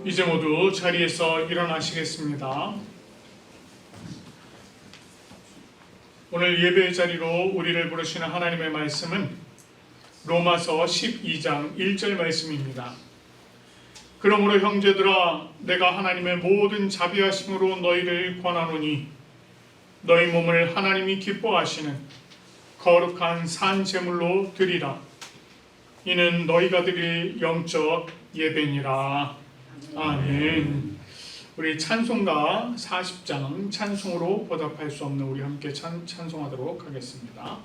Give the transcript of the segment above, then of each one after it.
이제 모두 자리에서 일어나시겠습니다. 오늘 예배의 자리로 우리를 부르시는 하나님의 말씀은 로마서 12장 1절 말씀입니다. 그러므로 형제들아, 내가 하나님의 모든 자비하심으로 너희를 권하노니 너희 몸을 하나님이 기뻐하시는 거룩한 산 제물로 드리라. 이는 너희가 드릴 영적 예배니라. 아멘. 우리 찬송가 40장 찬송으로 보답할 수 없는 우리 함께 찬송하도록 하겠습니다.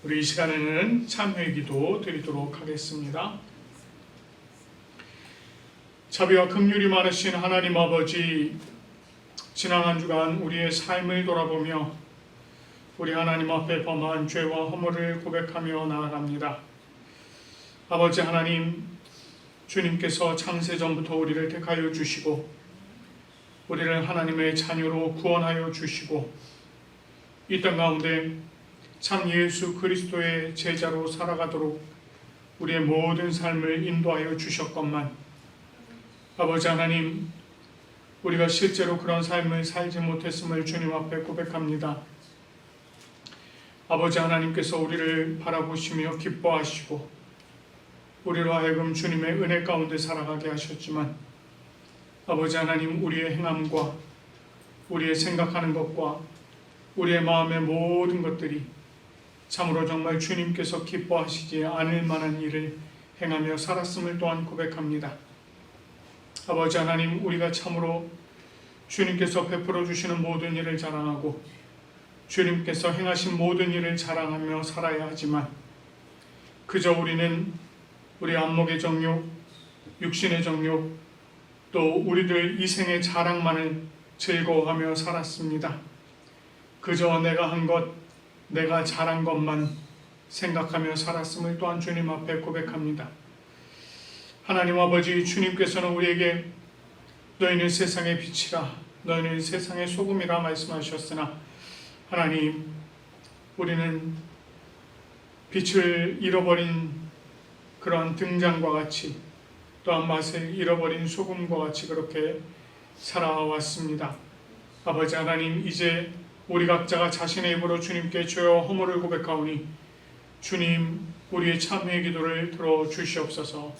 우리 이 시간에는 참회 기도 드리도록 하겠습니다. 자비와 긍휼이 많으신 하나님 아버지, 지난 한 주간 우리의 삶을 돌아보며 우리 하나님 앞에 범한 죄와 허물을 고백하며 나아갑니다. 아버지 하나님, 주님께서 창세전부터 우리를 택하여 주시고 우리를 하나님의 자녀로 구원하여 주시고 이 땅 가운데 참 예수 그리스도의 제자로 살아가도록 우리의 모든 삶을 인도하여 주셨건만, 아버지 하나님, 우리가 실제로 그런 삶을 살지 못했음을 주님 앞에 고백합니다. 아버지 하나님께서 우리를 바라보시며 기뻐하시고 우리로 하여금 주님의 은혜 가운데 살아가게 하셨지만, 아버지 하나님, 우리의 행함과 우리의 생각하는 것과 우리의 마음의 모든 것들이 참으로 정말 주님께서 기뻐하시지 않을 만한 일을 행하며 살았음을 또한 고백합니다. 아버지 하나님, 우리가 참으로 주님께서 베풀어 주시는 모든 일을 자랑하고 주님께서 행하신 모든 일을 자랑하며 살아야 하지만 그저 우리는 우리 안목의 정욕, 육신의 정욕, 또 우리들 이생의 자랑만을 즐거워하며 살았습니다. 그저 내가 한 것, 내가 잘한 것만 생각하며 살았음을 또한 주님 앞에 고백합니다. 하나님 아버지, 주님께서는 우리에게 너희는 세상의 빛이라, 너희는 세상의 소금이라 말씀하셨으나 하나님, 우리는 빛을 잃어버린 그런 등잔과 같이 또한 맛을 잃어버린 소금과 같이 그렇게 살아왔습니다. 아버지 하나님, 이제 우리 각자가 자신의 입으로 주님께 주여 허물을 고백하오니 주님, 우리의 참회의 기도를 들어주시옵소서.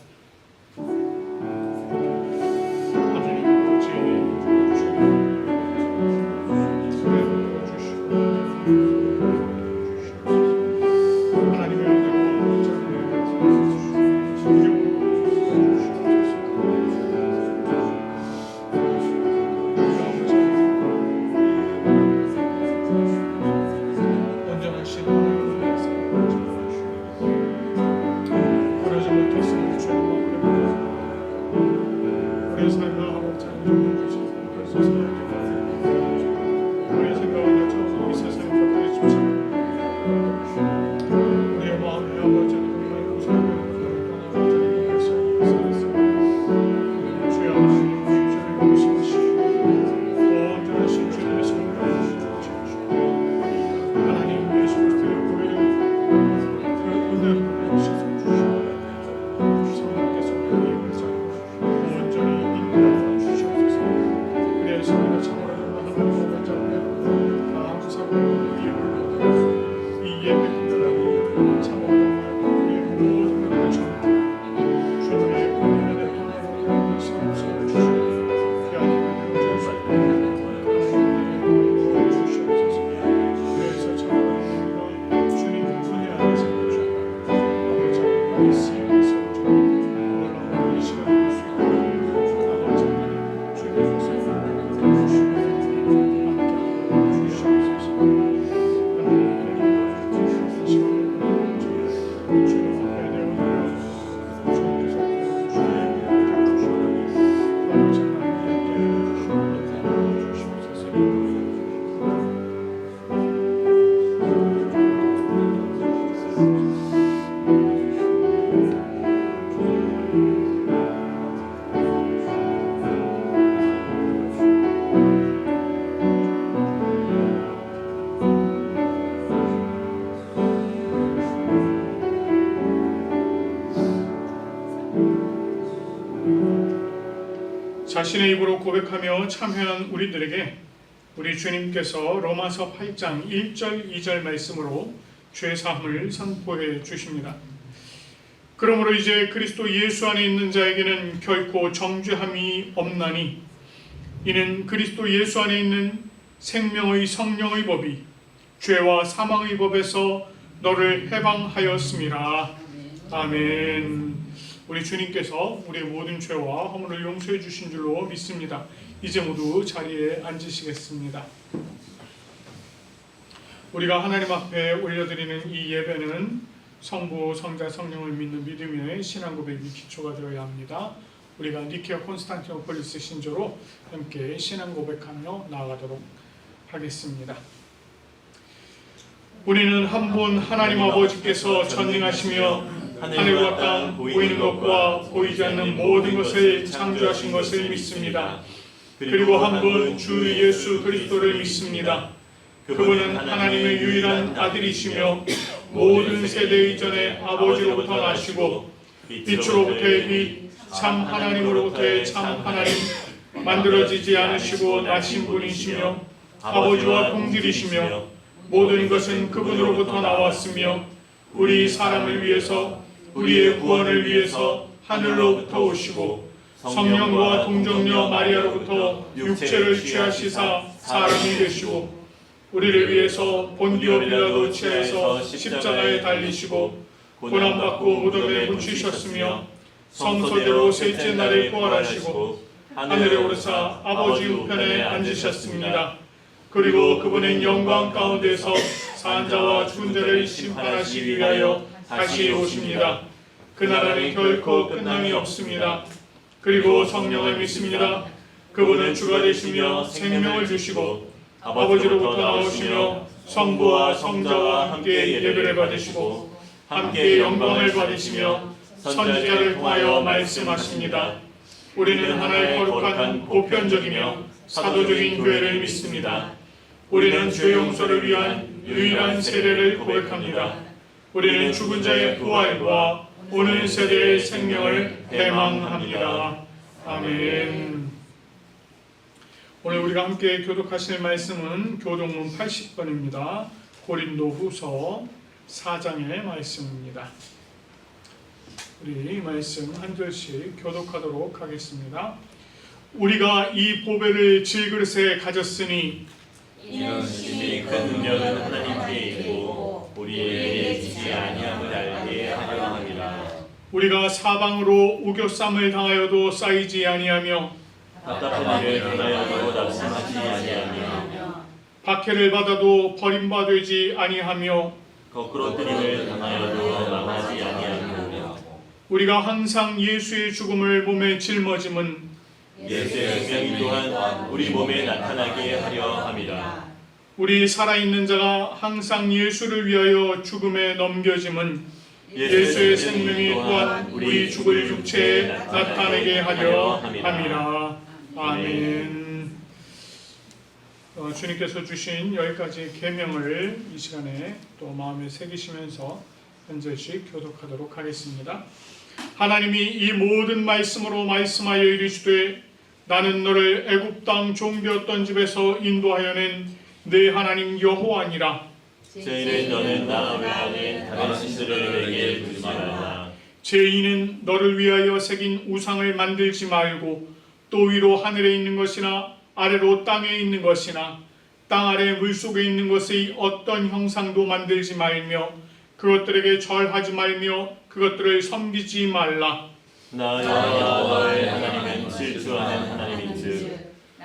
자신의 입으로 고백하며 참회한 우리들에게 우리 주님께서 로마서 8장 1절 2절 말씀으로 죄사함을 선포해 주십니다. 그러므로 이제 그리스도 예수 안에 있는 자에게는 결코 정죄함이 없나니 이는 그리스도 예수 안에 있는 생명의 성령의 법이 죄와 사망의 법에서 너를 해방하였음이라. 아멘. 우리 주님께서 우리의 모든 죄와 허물을 용서해 주신 줄로 믿습니다. 이제 모두 자리에 앉으시겠습니다. 우리가 하나님 앞에 올려드리는 이 예배는 성부, 성자, 성령을 믿는 믿음의 신앙 고백이 기초가 되어야 합니다. 우리가 니케아 콘스탄티노폴리스 신조로 함께 신앙 고백하며 나아가도록 하겠습니다. 우리는 한 분 하나님 아버지께서 전능하시며 하늘과 땅, 보이는 것과 보이지 않는 모든 것을 창조하신 것을 믿습니다. 그리고 한 분 주 예수 그리스도를 믿습니다. 그분은 하나님의 유일한 아들이시며 모든 세대 이전에 아버지로부터 나시고 빛으로부터의 빛, 참 하나님으로부터의 참 하나님, 만들어지지 않으시고 나신 분이시며 아버지와 동질이시며 모든 것은 그분으로부터 나왔으며 우리 사람을 위해서 우리의 구원을 위해서 하늘로부터 오시고 성령과 동정녀 마리아로부터 육체를 취하시사 사람이 되시고 우리를 위해서 본디오 빌라도 치하에서 십자가에 달리시고 고난받고 무덤에 묻히셨으며 성서대로 셋째 날에 부활하시고 하늘에 오르사 아버지 우편에 앉으셨습니다. 그리고 그분은 영광 가운데서 산자와 죽은 자를 심판하시기 위하여 다시 오십니다. 그 나라는 결코 끝남이 없습니다. 그리고 성령을 믿습니다. 그분은 주가 되시며 생명을 주시고 아버지로부터 나오시며 성부와 성자와 함께 예배를 받으시고 함께 영광을 받으시며 선지자를 통하여 말씀하십니다. 우리는 하나의 거룩한 보편적이며 사도적인 교회를 믿습니다. 우리는 죄 용서를 위한 유일한 세례를 고백합니다. 우리는 죽은 자의 부활과 오는 세대의 생명을 대망합니다. 아멘. 오늘 우리가 함께 교독하실 말씀은 교독문 80번입니다. 고린도후서 4장의 말씀입니다. 우리 이 말씀 한 절씩 교독하도록 하겠습니다. 우리가 이 보배를 질그릇에 가졌으니 이는 심히 큰 능력은 하나님께 있고 우리에게 있지 아니함을 알게 하려 함이라. 우리가 사방으로 우겨쌈을 당하여도 쌓이지 아니하며 답답한 일을 당하여도 낙심하지 아니하며 박해를 받아도 버림받지 아니하며 거꾸로 뜨림을 당하여도 망하지 아니하며 우리가 항상 예수의 죽음을 몸에 짊어짐은 예수의 생명이 또한 우리 몸에 나타나게 하려 함이라. 우리 살아있는 자가 항상 예수를 위하여 죽음에 넘겨짐은 예수의 생명이 또한 우리 죽을 육체에 나타내게 하려 함이라. 아멘. 주님께서 주신 10가지 계명을 이 시간에 또 마음에 새기시면서 한 절씩 교독하도록 하겠습니다. 하나님이 이 모든 말씀으로 말씀하여 이르시되 나는 너를 애굽 땅 종되었던 집에서 인도하여 낸 네 하나님 여호와니라. 죄인은 너는 나 외에는 다른 신들을 내게 두지 말라. 죄인은 너를 위하여 새긴 우상을 만들지 말고 또 위로 하늘에 있는 것이나 아래로 땅에 있는 것이나 땅 아래 물속에 있는 것의 어떤 형상도 만들지 말며 그것들에게 절하지 말며 그것들을 섬기지 말라. 나 여호와의 하나님은 질투하는 하나님인즉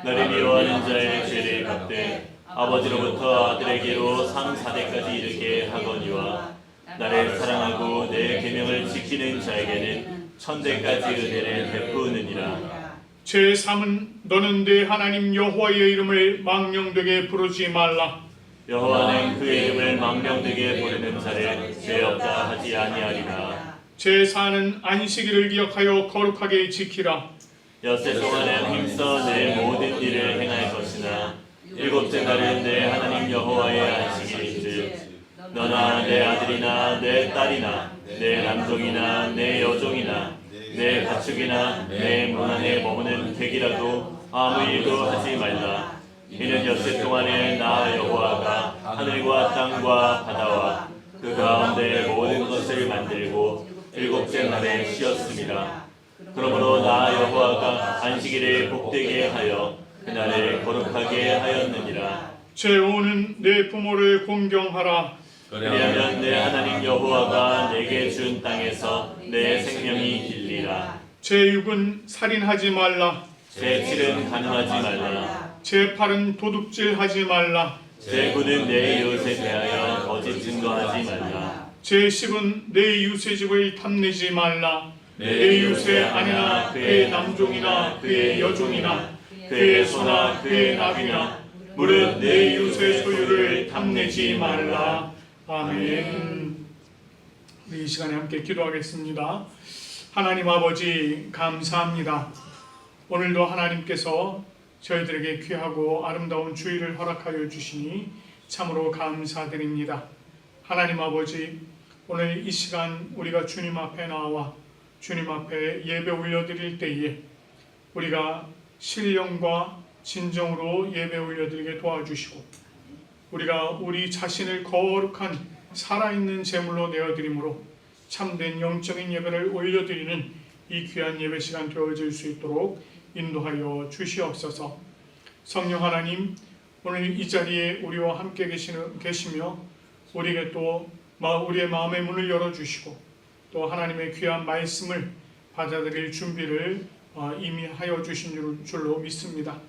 나를 미워하는 자의 죄를 갚되 아버지로부터 아들에게로 3, 4대까지 이르게 하거니와 나를 사랑하고 내 계명을 지키는 자에게는 1000대까지 은혜를 베푸느니라. 제3은 너는 네 하나님 여호와의 이름을 망령되게 부르지 말라. 여호와는 그의 이름을 망령되게 부르는 자를 죄 없다 하지 아니하리라. 제4는 안식일을 기억하여 거룩하게 지키라. 엿새 동안은 힘써 내 모든 일을 행할 것이나 일곱째 날은 내 하나님 여호와의 안식일인즉 너나 내 아들이나 내 딸이나 내 남종이나 내 여종이나 내 가축이나 내 문 안에 머무는 객이라도 아무 일도 하지 말라. 이는 엿새 동안에 나 여호와가 하늘과 땅과 바다와 그 가운데 모든 것을 만들고 일곱째 날에 쉬었습니다. 그러므로 나 여호와가 안식일을 복되게 하여 그날을 거룩하게 하였느니라. 제5는 내 부모를 공경하라. 그리하면 내 하나님 여호와가 내게 준 땅에서 내 생명이 길리라. 제6은 살인하지 말라. 제7은 간음하지 말라. 제8은 도둑질하지 말라. 제9는 내 이웃에 대하여 거짓 증거하지 말라. 제10은 내 이웃의 집을 탐내지 말라. 내 이웃의 아내나 그의 남종이나 그의 여종이나 그의 소나 그의 나귀나 무릇 내 이웃의 소유를 탐내지 말라. 아멘. 우리 이 시간에 함께 기도하겠습니다. 하나님 아버지 감사합니다. 오늘도 하나님께서 저희들에게 귀하고 아름다운 주일을 허락하여 주시니 참으로 감사드립니다. 하나님 아버지, 오늘 이 시간 우리가 주님 앞에 나와 주님 앞에 예배 올려드릴 때에 우리가 신령과 진정으로 예배 올려드리게 도와주시고 우리가 우리 자신을 거룩한 살아있는 제물로 내어드림으로 참된 영적인 예배를 올려드리는 이 귀한 예배 시간 되어질 수 있도록 인도하여 주시옵소서. 성령 하나님, 오늘 이 자리에 우리와 함께 계시며 우리에게 또 우리의 마음의 문을 열어주시고 또 하나님의 귀한 말씀을 받아들일 준비를 이미 하여 주신 줄로 믿습니다.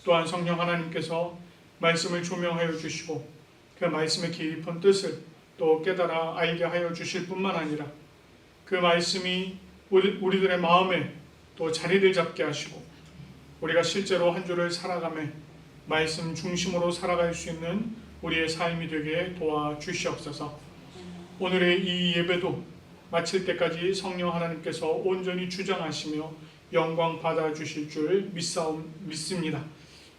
또한 성령 하나님께서 말씀을 조명하여 주시고 그 말씀의 깊은 뜻을 또 깨달아 알게 하여 주실 뿐만 아니라 그 말씀이 우리들의 마음에 또 자리를 잡게 하시고 우리가 실제로 한 주를 살아가며 말씀 중심으로 살아갈 수 있는 우리의 삶이 되게 도와주시옵소서. 오늘의 이 예배도 마칠 때까지 성령 하나님께서 온전히 주장하시며 영광 받아주실 줄 믿습니다.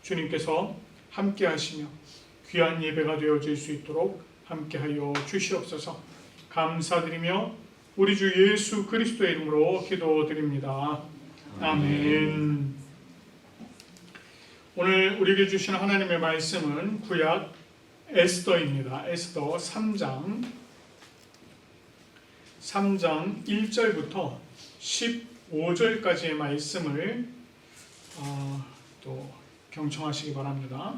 주님께서 함께 하시며 귀한 예배가 되어질 수 있도록 함께하여 주시옵소서. 감사드리며 우리 주 예수 그리스도의 이름으로 기도드립니다. 아멘. 오늘 우리에게 주신 하나님의 말씀은 구약 에스더입니다. 에스더 3장 1절부터 15절까지의 말씀을 또 경청하시기 바랍니다.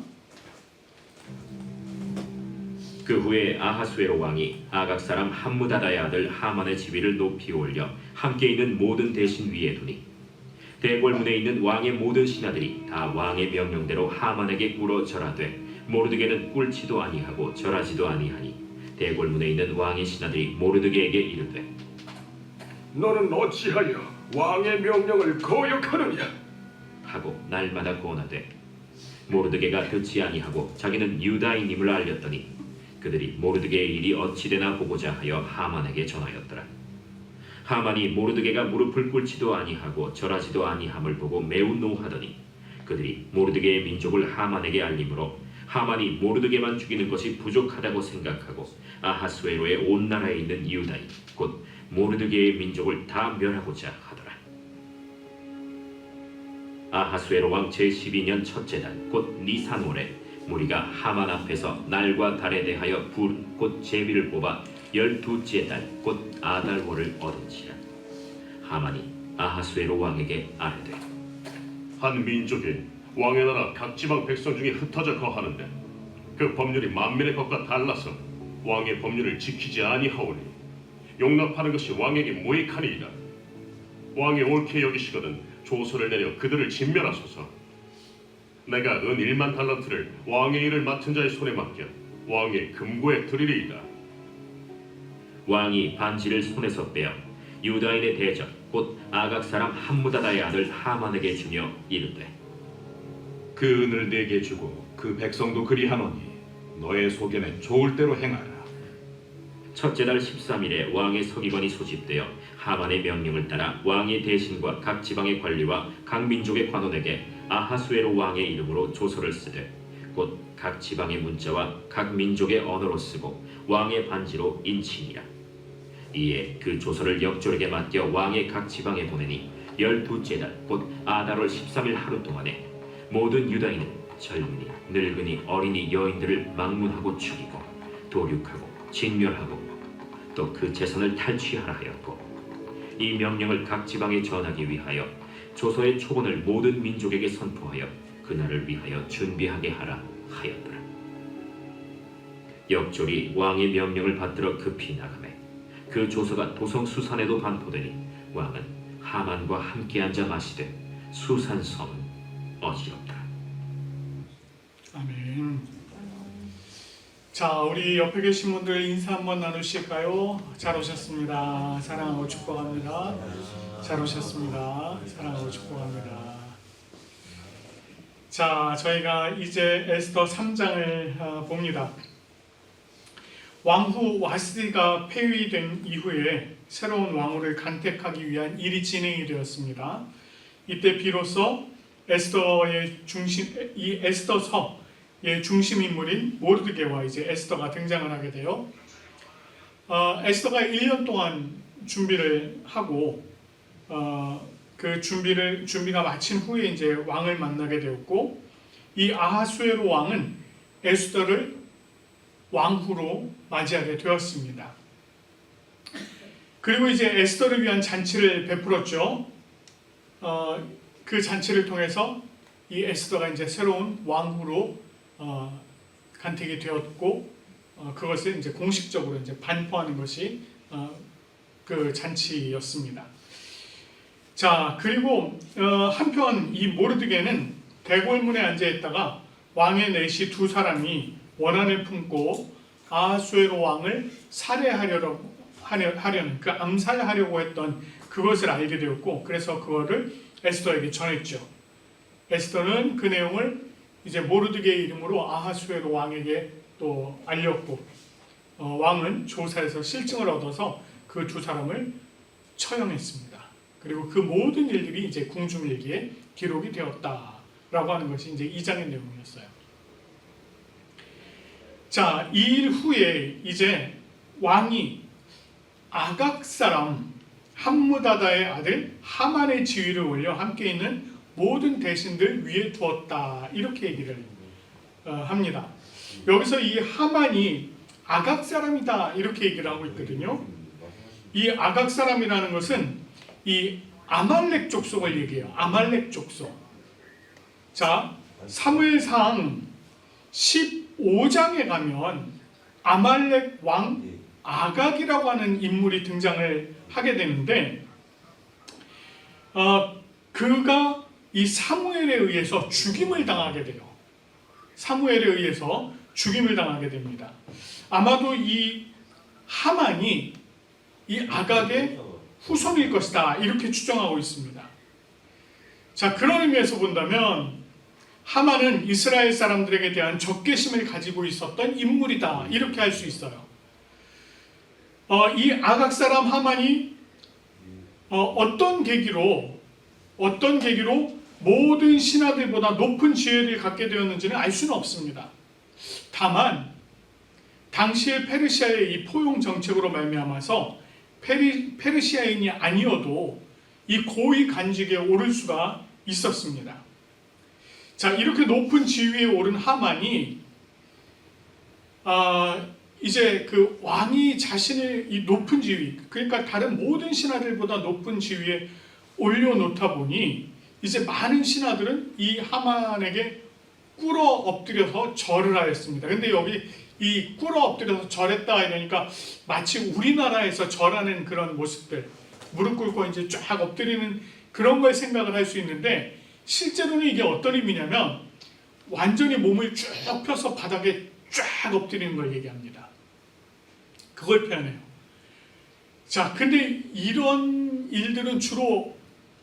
그 후에 아하수에로 왕이 아각 사람 함무다다의 아들 하만의 지위를 높이 올려 함께 있는 모든 대신 위에 두니 대궐문에 있는 왕의 모든 신하들이 다 왕의 명령대로 하만에게 꿇어 절하되 모르드게는 꿇지도 아니하고 절하지도 아니하니 대궐문에 있는 왕의 신하들이 모르드게에게 이르되 너는 어찌하여 왕의 명령을 거역하느냐 하고 날마다 고하되 모르드게가 듣지 아니하고 자기는 유다인임을 알렸더니 그들이 모르드게의 일이 어찌되나 보고자 하여 하만에게 전하였더라. 하만이 모르드게가 무릎을 꿇지도 아니하고 절하지도 아니함을 보고 매우 노하더니 그들이 모르드게의 민족을 하만에게 알림으로 하만이 모르드게만 죽이는 것이 부족하다고 생각하고 아하수에로의 온 나라에 있는 유다인 곧 모르드게의 민족을 다 멸하고자 하더라. 아하수에로 왕 제12년 첫째 달 곧 니산월에 무리가 하만 앞에서 날과 달에 대하여 불 곧 제비를 뽑아 12째 달 곧 아달월을 얻은지라. 하만이 아하수에로 왕에게 아뢰되 한 민족이 왕의 나라 각 지방 백성 중에 흩어져 거하는데 그 법률이 만민의 것과 달라서 왕의 법률을 지키지 아니하오니 용납하는 것이 왕에게 무익하니이다. 왕이 옳게 여기시거든 조서를 내려 그들을 진멸하소서. 내가 은 1만 달란트를 왕의 일을 맡은 자의 손에 맡겨 왕의 금고에 드리리이다. 왕이 반지를 손에서 빼어 유다인의 대적 곧 아각 사람 함무다다의 아들 하만에게 주며 이르되 그 은을 내게 주고 그 백성도 그리하노니 너의 소견에 좋을 대로 행하라. 첫째 달 13일에 왕의 서기관이 소집되어 하만의 명령을 따라 왕의 대신과 각 지방의 관리와 각 민족의 관원에게 아하수에로 왕의 이름으로 조서를 쓰되 곧 각 지방의 문자와 각 민족의 언어로 쓰고 왕의 반지로 인치니라. 이에 그 조서를 역졸에게 맡겨 왕의 각 지방에 보내니 12째 달 곧 아달월 13일 하루 동안에 모든 유다인은 젊은이, 늙은이, 어린이, 여인들을 막문하고 죽이고 도륙하고 진멸하고 또 그 재산을 탈취하라 하였고 이 명령을 각 지방에 전하기 위하여 조서의 초본을 모든 민족에게 선포하여 그날을 위하여 준비하게 하라 하였더라. 역졸이 왕의 명령을 받들어 급히 나가매 그 조서가 도성 수산에도 반포되니 왕은 하만과 함께 앉아 마시되 수산성은 어지럽다. 아멘. 자, 우리 옆에 계신 분들 인사 한번 나누실까요? 잘 오셨습니다. 사랑하고 축복합니다. 잘 오셨습니다. 사랑하고 축복합니다. 자, 저희가 이제 에스더 3장을 봅니다. 왕후 와스디가 폐위된 이후에 새로운 왕후를 간택하기 위한 일이 진행이 되었습니다. 이때 비로소 에스더의 이 에스더서의 중심 인물인 모르드게와 이제 에스더가 등장을 하게 돼요. 에스더가 1년 동안 준비를 하고 그 준비가 마친 후에 이제 왕을 만나게 되었고 이 아하수에로 왕은 에스더를 왕후로 맞이하게 되었습니다. 그리고 이제 에스더를 위한 잔치를 베풀었죠. 그 잔치를 통해서 이 에스더가 이제 새로운 왕후로 간택이 되었고 그것을 이제 공식적으로 이제 반포하는 것이 그 잔치였습니다. 자, 그리고 한편 이 모르드게는 대궐문에 앉아 있다가 왕의 내시 두 사람이 원한을 품고 아하수에로 왕을 살해하려는 그 암살하려고 했던 그것을 알게 되었고, 그래서 그거를 에스더에게 전했죠. 에스더는 그 내용을 이제 모르드게의 이름으로 아하수에로 왕에게 또 알렸고, 왕은 조사에서 실증을 얻어서 그 두 사람을 처형했습니다. 그리고 그 모든 일들이 이제 궁중일기에 기록이 되었다라고 하는 것이 이제 2장의 내용이었어요. 자, 이 일 후에 이제 왕이 아각 사람 함무다다의 아들 하만의 지위를 올려 함께 있는 모든 대신들 위에 두었다, 이렇게 얘기를 합니다. 여기서 이 하만이 아각 사람이다 이렇게 얘기를 하고 있거든요. 이 아각 사람이라는 것은 이 아말렉 족속을 얘기해요. 아말렉 족속. 자, 사무엘상 15장에 가면 아말렉 왕 아각이라고 하는 인물이 등장을 하게 되는데, 그가 이 사무엘에 의해서 죽임을 당하게 돼요. 사무엘에 의해서 죽임을 당하게 됩니다. 아마도 이 하만이 이 아각의 후손일 것이다, 이렇게 추정하고 있습니다. 자, 그런 의미에서 본다면 하만은 이스라엘 사람들에게 대한 적개심을 가지고 있었던 인물이다, 이렇게 할 수 있어요. 이 아각 사람 하만이 어떤 계기로 모든 신하들보다 높은 지혜를 갖게 되었는지는 알 수는 없습니다. 다만 당시의 페르시아의 이 포용 정책으로 말미암아서 페르시아인이 아니어도 이 고위 간직에 오를 수가 있었습니다. 자, 이렇게 높은 지위에 오른 하만이 이제 그 왕이 자신을 이 높은 지위, 그러니까 다른 모든 신하들보다 높은 지위에 올려놓다 보니 이제 많은 신하들은 이 하만에게 꿇어 엎드려서 절을 하였습니다. 근데 여기 이 꿇어 엎드려서 절했다 이러니까 마치 우리나라에서 절하는 그런 모습들, 무릎 꿇고 이제 쫙 엎드리는 그런 걸 생각을 할 수 있는데, 실제로는 이게 어떤 의미냐면 완전히 몸을 쭉 펴서 바닥에 쫙 엎드리는 걸 얘기합니다. 그걸 표현해요. 자, 근데 이런 일들은 주로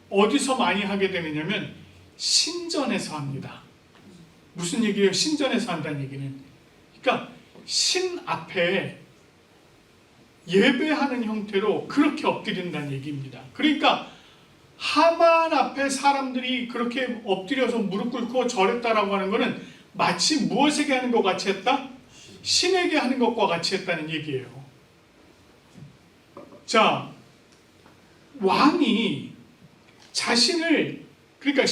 어디서 많이 하게 되느냐면 신전에서 합니다. 무슨 얘기예요? 신전에서 한다는 얘기는, 그러니까 신 앞에 예배하는 형태로 그렇게 엎드린다는 얘기입니다. 그러니까 하만 앞에 사람들이 그렇게 엎드려서 무릎 꿇고 절했다라고 하는 것은 마치 무엇에게 하는 것 같이 했다? 신에게 하는 것과 같이 했다는 얘기예요. 자, 왕이 자신을, 그러니까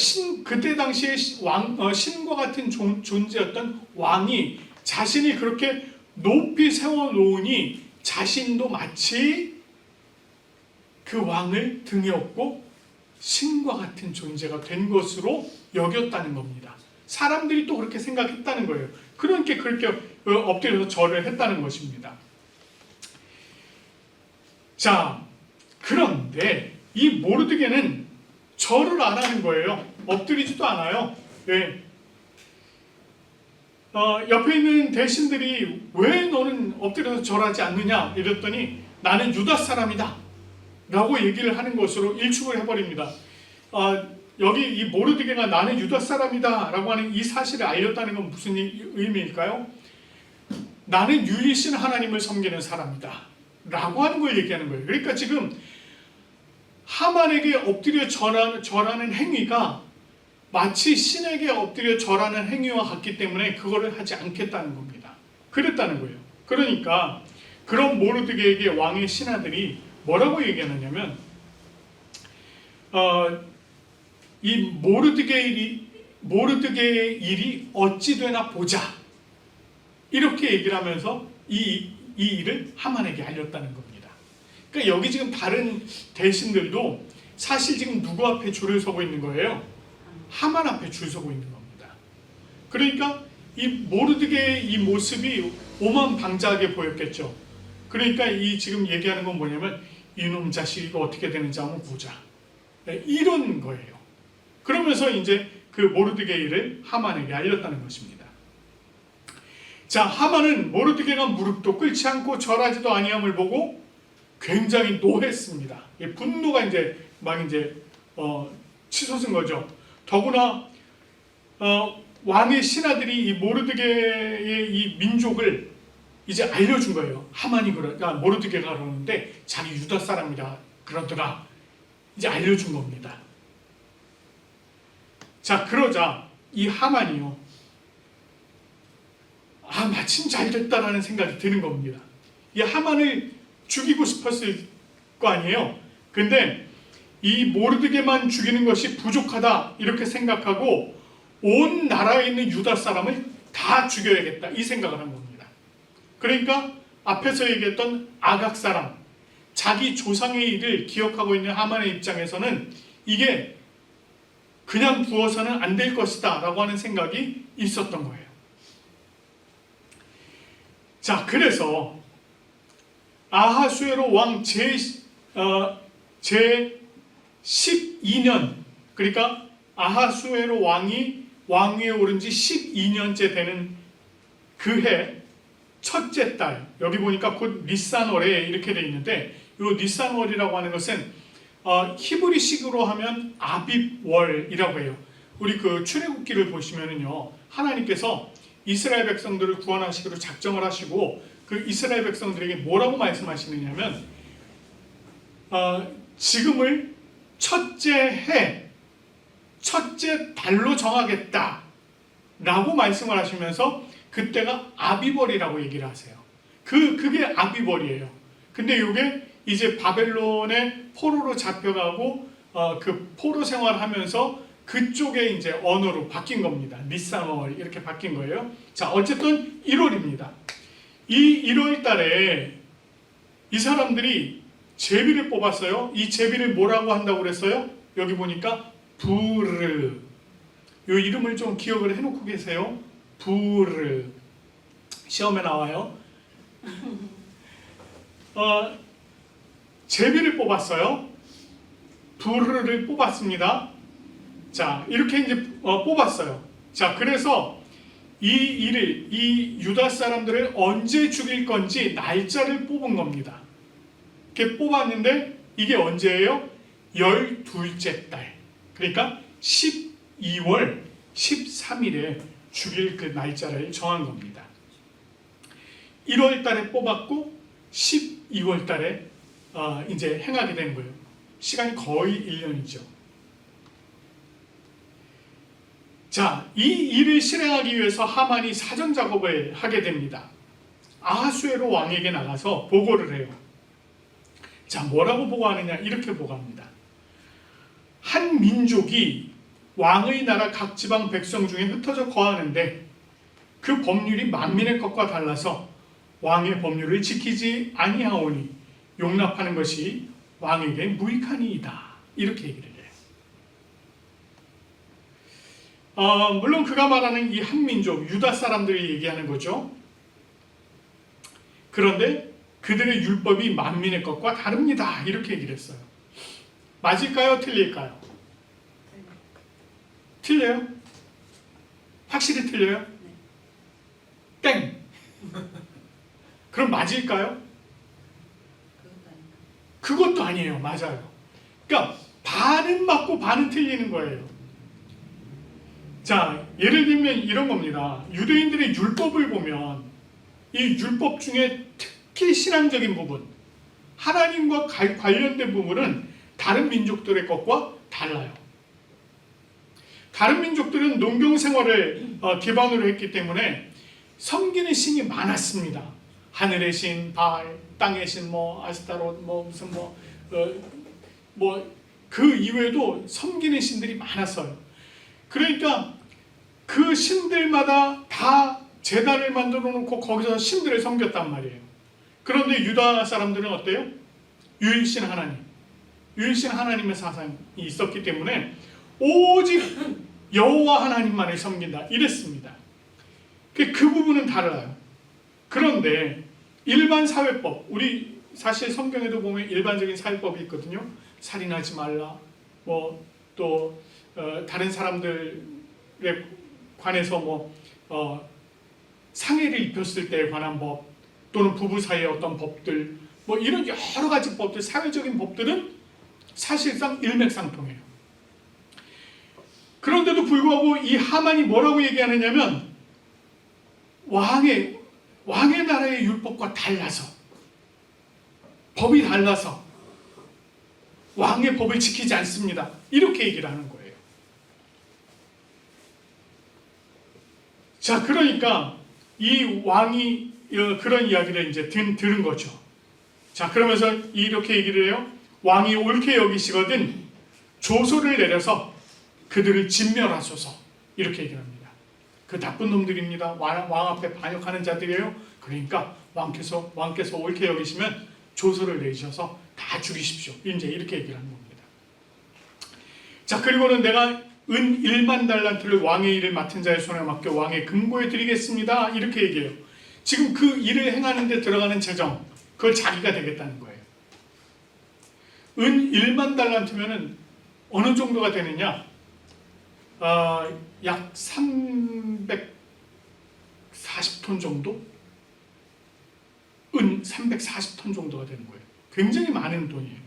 그때 당시에 신과 같은 존재였던 왕이 자신이 그렇게 높이 세워놓으니 자신도 마치 그 왕을 등에 업고 신과 같은 존재가 된 것으로 여겼다는 겁니다. 사람들이 또 그렇게 생각했다는 거예요. 그러니까 그렇게 엎드려서 절을 했다는 것입니다. 자, 그런데 이 모르드게는 절을 안 하는 거예요. 엎드리지도 않아요. 네. 옆에 있는 대신들이 왜 너는 엎드려서 절하지 않느냐 이랬더니 나는 유다 사람이다 라고 얘기를 하는 것으로 일축을 해버립니다. 여기 이 모르드게가 나는 유다 사람이다 라고 하는 이 사실을 알렸다는 건 무슨 의미일까요? 나는 유일신 하나님을 섬기는 사람이다 라고 하는 걸 얘기하는 거예요. 그러니까 지금 하만에게 엎드려 절하는 행위가 마치 신에게 엎드려 절하는 행위와 같기 때문에 그거를 하지 않겠다는 겁니다. 그랬다는 거예요. 그러니까 그런 모르드게에게 왕의 신하들이 뭐라고 얘기하느냐면 이 모르드게의 일이 어찌 되나 보자, 이렇게 얘기를 하면서 이 일을 하만에게 알렸다는 겁니다. 그러니까 여기 지금 다른 대신들도 사실 지금 누구 앞에 줄을 서고 있는 거예요? 하만 앞에 줄 서고 있는 겁니다. 그러니까 이 모르드게의 이 모습이 오만방자하게 보였겠죠. 그러니까 이 지금 얘기하는 건 뭐냐면 이놈 자식 이거 어떻게 되는지 한번 보자. 이런 거예요. 그러면서 이제 그 모르드게이를 하만에게 알렸다는 것입니다. 자, 하만은 모르드게가 무릎도 꿇지 않고 절하지도 아니함을 보고 굉장히 노했습니다. 분노가 이제 막 이제 치솟은 거죠. 더구나 왕의 신하들이 이 모르드게의 이 민족을 이제 알려준 거예요. 하만이 그러니까 모르드게가 그러는데 자기 유다 사람이라 그러더라. 이제 알려준 겁니다. 자, 그러자 이 하만이요, 마침 잘 됐다라는 생각이 드는 겁니다. 이 하만을 죽이고 싶었을 거 아니에요. 근데 이 모르드게만 죽이는 것이 부족하다 이렇게 생각하고 온 나라에 있는 유다 사람을 다 죽여야겠다 이 생각을 한 겁니다. 그러니까 앞에서 얘기했던 아각 사람, 자기 조상의 일을 기억하고 있는 하만의 입장에서는 이게 그냥 두어서는 안 될 것이다 라고 하는 생각이 있었던 거예요. 자, 그래서 아하수에로 왕 제 12년, 그러니까 아하수에로 왕이 왕위에 오른 지 12년째 되는 그 해 첫째 달, 여기 보니까 곧 니산월에 이렇게 돼 있는데, 이 니산월이라고 하는 것은 히브리식으로 하면 아빕월이라고 해요. 우리 그 출애굽기를 보시면은요, 하나님께서 이스라엘 백성들을 구원하시기로 작정을 하시고 그 이스라엘 백성들에게 뭐라고 말씀하시느냐면 지금을 첫째 해, 첫째 달로 정하겠다 라고 말씀을 하시면서 그때가 아비벌이라고 얘기를 하세요. 그게 아비벌이에요. 근데 이게 이제 바벨론의 포로로 잡혀가고 그 포로 생활하면서 그쪽에 이제 언어로 바뀐 겁니다. 니산월 이렇게 바뀐 거예요. 자, 어쨌든 1월입니다. 이 1월 달에 이 사람들이 제비를 뽑았어요. 이 제비를 뭐라고 한다고 그랬어요? 여기 보니까 부르. 이 이름을 좀 기억을 해놓고 계세요. 부르. 시험에 나와요. 제비를 뽑았어요. 부르를 뽑았습니다. 자, 이렇게 이제 뽑았어요. 자, 그래서 이 유다 사람들을 언제 죽일 건지 날짜를 뽑은 겁니다. 이렇게 뽑았는데 이게 언제예요? 12째 달. 그러니까 12월 13일에 죽일 그 날짜를 정한 겁니다. 1월 달에 뽑았고 12월 달에 이제 행하게 된 거예요. 시간이 거의 1년이죠. 자, 이 일을 실행하기 위해서 하만이 사전 작업을 하게 됩니다. 아하수에로 왕에게 나가서 보고를 해요. 자, 뭐라고 보고하느냐? 이렇게 보고합니다. 한 민족이 왕의 나라 각 지방 백성 중에 흩어져 거하는데 그 법률이 만민의 것과 달라서 왕의 법률을 지키지 아니하오니 용납하는 것이 왕에게 무익하니이다. 이렇게 얘기를 해요. 물론 그가 말하는 이 한 민족, 유다 사람들이 얘기하는 거죠. 그런데 그들의 율법이 만민의 것과 다릅니다. 이렇게 얘기를 했어요. 맞을까요? 틀릴까요? 틀려요? 확실히 틀려요? 땡! 그럼 맞을까요? 그것도 아니에요. 맞아요. 그러니까 반은 맞고 반은 틀리는 거예요. 자, 예를 들면 이런 겁니다. 유대인들의 율법을 보면 이 율법 중에 특히 신앙적인 부분, 하나님과 관련된 부분은 다른 민족들의 것과 달라요. 다른 민족들은 농경 생활을 기반으로 했기 때문에 섬기는 신이 많았습니다. 하늘의 신, 바알, 땅의 신, 아스타롯, 무슨 그 이외에도 섬기는 신들이 많았어요. 그러니까 그 신들마다 다 제단을 만들어 놓고 거기서 신들을 섬겼단 말이에요. 그런데 유다 사람들은 어때요? 유일신 하나님, 유일신 하나님의 사상이 있었기 때문에 오직 여호와 하나님만을 섬긴다 이랬습니다. 그 부분은 달라요. 그런데 일반 사회법, 우리 사실 성경에도 보면 일반적인 사회법이 있거든요. 살인하지 말라, 뭐 또 다른 사람들에 관해서 상해를 입혔을 때에 관한 법, 또는 부부 사이의 어떤 법들, 이런 여러 가지 법들, 사회적인 법들은 사실상 일맥상통해요. 그런데도 불구하고 이 하만이 뭐라고 얘기하느냐면 왕의 나라의 율법과 달라서, 법이 달라서 왕의 법을 지키지 않습니다. 이렇게 얘기를 하는 거예요. 자, 그러니까 이 왕이 그런 이야기를 이제 들은 거죠. 자, 그러면서 이렇게 얘기를 해요. 왕이 옳게 여기시거든 조소를 내려서 그들을 진멸하소서. 이렇게 얘기를 합니다. 그 나쁜 놈들입니다. 왕 앞에 반역하는 자들이에요. 그러니까 왕께서 옳게 여기시면 조소를 내셔서 다 죽이십시오. 이제 이렇게 얘기를 하는 겁니다. 자, 그리고는 내가 은 1만 달란트를 왕의 일을 맡은 자의 손에 맡겨 왕의 금고에 드리겠습니다. 이렇게 얘기해요. 지금 그 일을 행하는 데 들어가는 재정, 그걸 자기가 되겠다는 거예요. 은 1만 달란트면은 어느 정도가 되느냐? 약 340톤 정도? 은 340톤 정도가 되는 거예요. 굉장히 많은 돈이에요.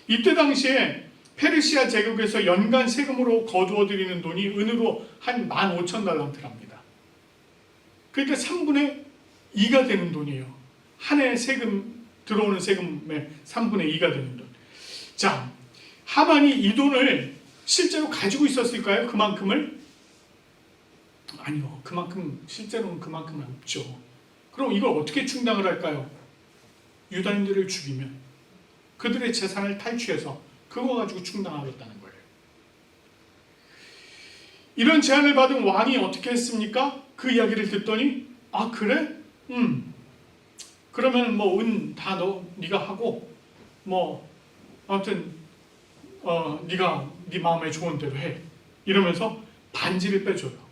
이때 당시에 페르시아 제국에서 연간 세금으로 거두어 들이는 돈이 은으로 한 15,000달란트랍니다. 그러니까 3분의 2가 되는 돈이에요. 한 해 들어오는 세금의 3분의 2가 되는 돈. 자, 하만이 이 돈을 실제로 가지고 있었을까요? 그만큼을? 아니요. 실제로는 그만큼은 없죠. 그럼 이걸 어떻게 충당을 할까요? 유다인들을 죽이면 그들의 재산을 탈취해서 그거 가지고 충당하겠다는 거예요. 이런 제안을 받은 왕이 어떻게 했습니까? 그 이야기를 듣더니 아 그래? 그러면 은 다 네가 하고 아무튼 네가 네 마음에 좋은 대로 해. 이러면서 반지를 빼줘요.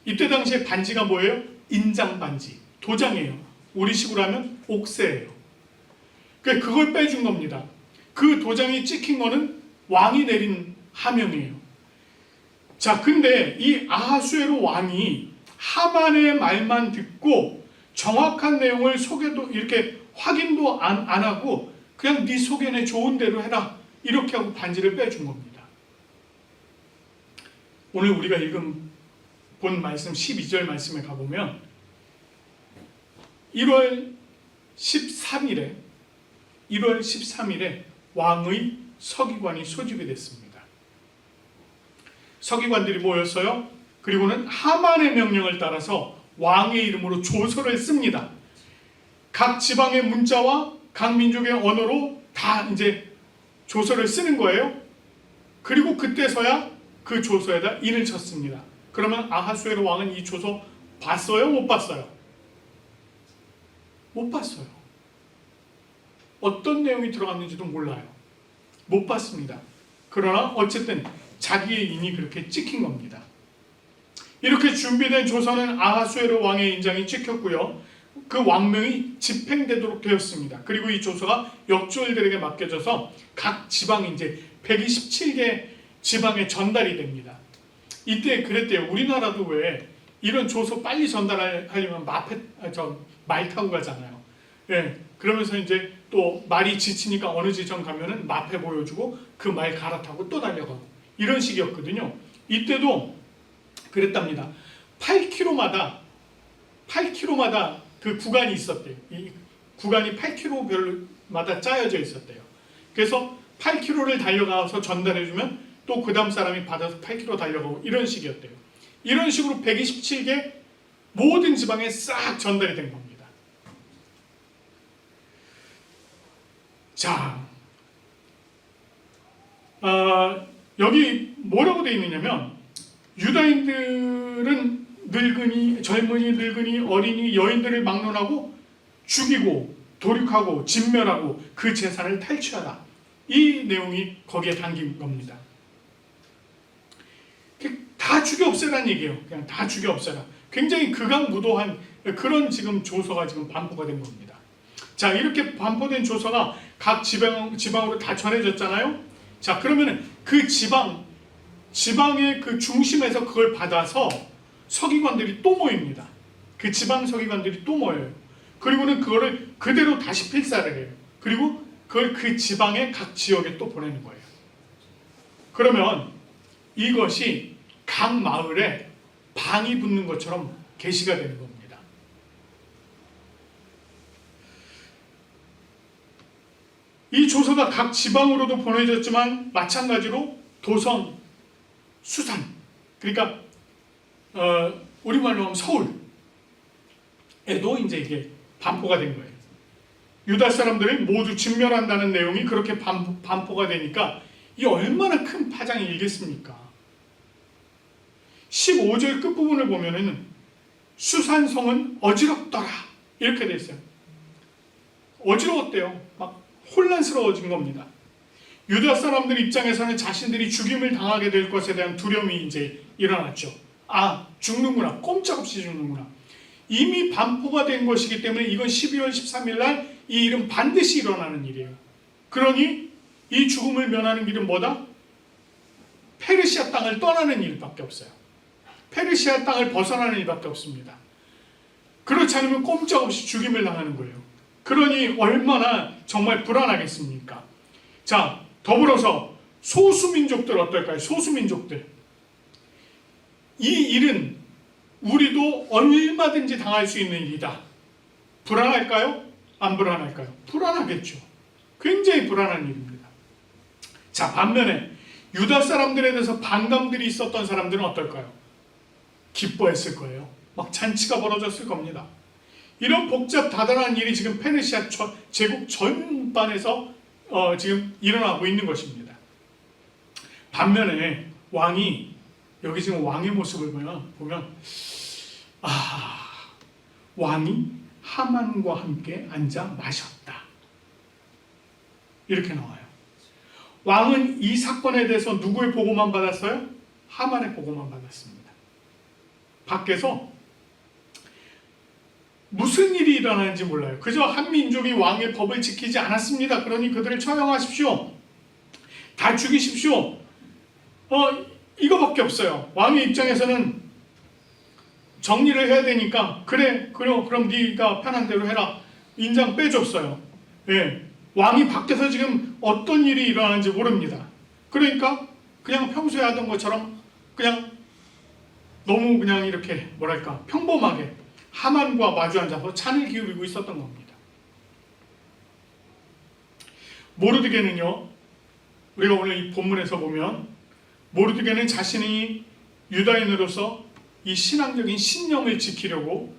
이때 당시에 반지가 뭐예요? 인장 반지, 도장이에요. 우리식으로 하면 옥새예요. 그걸 빼준 겁니다. 그 도장이 찍힌 거는 왕이 내린 하명이에요. 자, 근데 이 아하수에로 왕이 하만의 말만 듣고 정확한 내용을 소개도 이렇게 확인도 안 하고 그냥 네 소견에 좋은 대로 해라 이렇게 하고 반지를 빼준 겁니다. 오늘 우리가 본 말씀 12절 말씀에 가보면 1월 13일에 왕의 서기관이 소집이 됐습니다. 서기관들이 모였어요. 그리고는 하만의 명령을 따라서 왕의 이름으로 조서를 씁니다. 각 지방의 문자와 각 민족의 언어로 다 이제 조서를 쓰는 거예요. 그리고 그때서야 그 조서에다 인을 쳤습니다. 그러면 아하수에로 왕은 이 조서 봤어요? 못 봤어요? 못 봤어요. 어떤 내용이 들어갔는지도 몰라요. 못 봤습니다. 그러나 어쨌든 자기의 인이 그렇게 찍힌 겁니다. 이렇게 준비된 조서는 아하수에로 왕의 인장이 찍혔고요. 그 왕명이 집행되도록 되었습니다. 그리고 이 조서가 역주월들에게 맡겨져서 각 지방 이제 127개 지방에 전달이 됩니다. 이때 그랬대요. 우리나라도 왜 이런 조서 빨리 전달하려면 말 타고 가잖아요. 예, 그러면서 이제 또 말이 지치니까 어느 지점 가면은 마패 보여주고 그 말 갈아타고 또 달려가고 이런 식이었거든요. 이때도 그랬답니다. 8km마다 그 구간이 있었대요. 이 구간이 8km별마다 짜여져 있었대요. 그래서 8km를 달려가서 전달해주면 또 그 다음 사람이 받아서 8km 달려가고 이런 식이었대요. 이런 식으로 127개 모든 지방에 싹 전달이 된 겁니다. 자, 여기 뭐라고 되어 있느냐면 유다인들은 젊은이, 늙은이, 어린이, 여인들을 막론하고 죽이고 도륙하고 진멸하고 그 재산을 탈취하라. 이 내용이 거기에 담긴 겁니다. 다 죽여 없애라는 얘기예요. 그냥 다 죽여 없애라. 굉장히 극악무도한 그런 지금 조서가 지금 반포가 된 겁니다. 자, 이렇게 반포된 조서가 각 지방으로 다 전해졌잖아요. 자, 그러면은 그 지방의 그 중심에서 그걸 받아서 서기관들이 또 모입니다. 그 지방 서기관들이 또 모여요. 그리고는 그거를 그대로 다시 필사를 해요. 그리고 그걸 그 지방의 각 지역에 또 보내는 거예요. 그러면 이것이 각 마을에 방이 붙는 것처럼 계시가 되는 겁니다. 이 조서가 각 지방으로도 보내졌지만 마찬가지로 도성, 수산, 그러니까 우리말로 하면 서울에도 이제 이게 반포가 된 거예요. 유다 사람들을 모두 진멸한다는 내용이 그렇게 반포가 되니까 이 얼마나 큰 파장이 일겠습니까? 15절 끝부분을 보면은 수산성은 어지럽더라 이렇게 돼 있어요. 어지러웠대요. 막 혼란스러워진 겁니다. 유다 사람들 입장에서는 자신들이 죽임을 당하게 될 것에 대한 두려움이 이제 일어났죠. 아, 죽는구나. 꼼짝없이 죽는구나. 이미 반포가 된 것이기 때문에 이건 12월 13일 날 이 일은 반드시 일어나는 일이에요. 그러니 이 죽음을 면하는 길은 뭐다? 페르시아 땅을 떠나는 일밖에 없어요. 페르시아 땅을 벗어나는 일밖에 없습니다. 그렇지 않으면 꼼짝없이 죽임을 당하는 거예요. 그러니 얼마나 정말 불안하겠습니까? 자, 더불어서 소수민족들 어떨까요? 소수민족들. 이 일은 우리도 얼마든지 당할 수 있는 일이다. 불안할까요? 안 불안할까요? 불안하겠죠. 굉장히 불안한 일입니다. 자, 반면에 유다 사람들에 대해서 반감들이 있었던 사람들은 어떨까요? 기뻐했을 거예요. 막 잔치가 벌어졌을 겁니다. 이런 복잡다단한 일이 지금 페르시아 제국 전반에서 지금 일어나고 있는 것입니다. 반면에 왕이 여기 지금 왕의 모습을 보면 왕이 하만과 함께 앉아 마셨다. 이렇게 나와요. 왕은 이 사건에 대해서 누구의 보고만 받았어요? 하만의 보고만 받았습니다. 밖에서 무슨 일이 일어나는지 몰라요. 그저 한 민족이 왕의 법을 지키지 않았습니다. 그러니 그들을 처형하십시오. 다 죽이십시오. 이거밖에 없어요. 왕의 입장에서는 정리를 해야 되니까 그럼 네가 편한 대로 해라. 인장 빼줬어요. 예. 왕이 밖에서 지금 어떤 일이 일어나는지 모릅니다. 그러니까 그냥 평소에 하던 것처럼 그냥 너무 그냥 이렇게 뭐랄까 평범하게 하만과 마주 앉아서 찬을 기울이고 있었던 겁니다. 모르드게는요, 우리가 오늘 이 본문에서 보면 모르드게는 자신이 유다인으로서 이 신앙적인 신념을 지키려고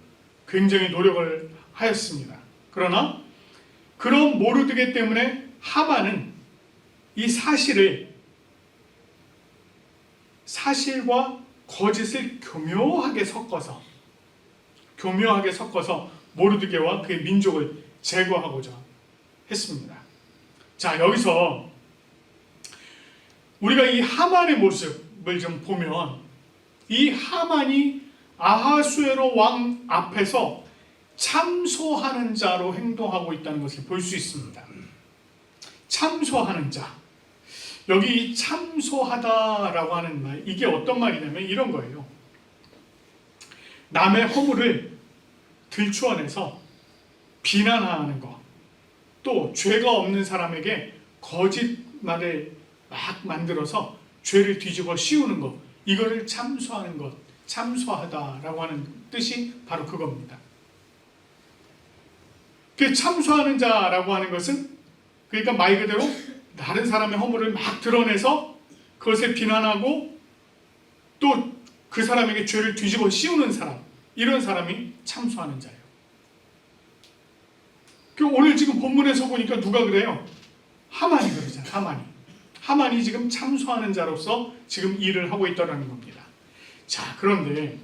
굉장히 노력을 하였습니다. 그러나 그런 모르드게 때문에 하만은 이 사실과 거짓을 교묘하게 섞어서 모르드게와 그의 민족을 제거하고자 했습니다. 자, 여기서 우리가 이 하만의 모습을 좀 보면 이 하만이 아하수에로 왕 앞에서 참소하는 자로 행동하고 있다는 것을 볼 수 있습니다. 참소하는 자. 여기 참소하다라고 하는 말, 이게 어떤 말이냐면 이런 거예요. 남의 허물을 들추어내서 비난하는 것, 또 죄가 없는 사람에게 거짓말을 막 만들어서 죄를 뒤집어 씌우는 것, 이거를 참소하는 것, 참소하다라고 하는 뜻이 바로 그겁니다. 그 참소하는 자라고 하는 것은 그러니까 말 그대로 다른 사람의 허물을 막 드러내서 그것을 비난하고 또 그 사람에게 죄를 뒤집어 씌우는 사람, 이런 사람이 참소하는 자예요. 오늘 지금 본문에서 보니까 누가 그래요? 하만이 그러잖아요. 하만이 지금 참소하는 자로서 지금 일을 하고 있다는 겁니다. 자, 그런데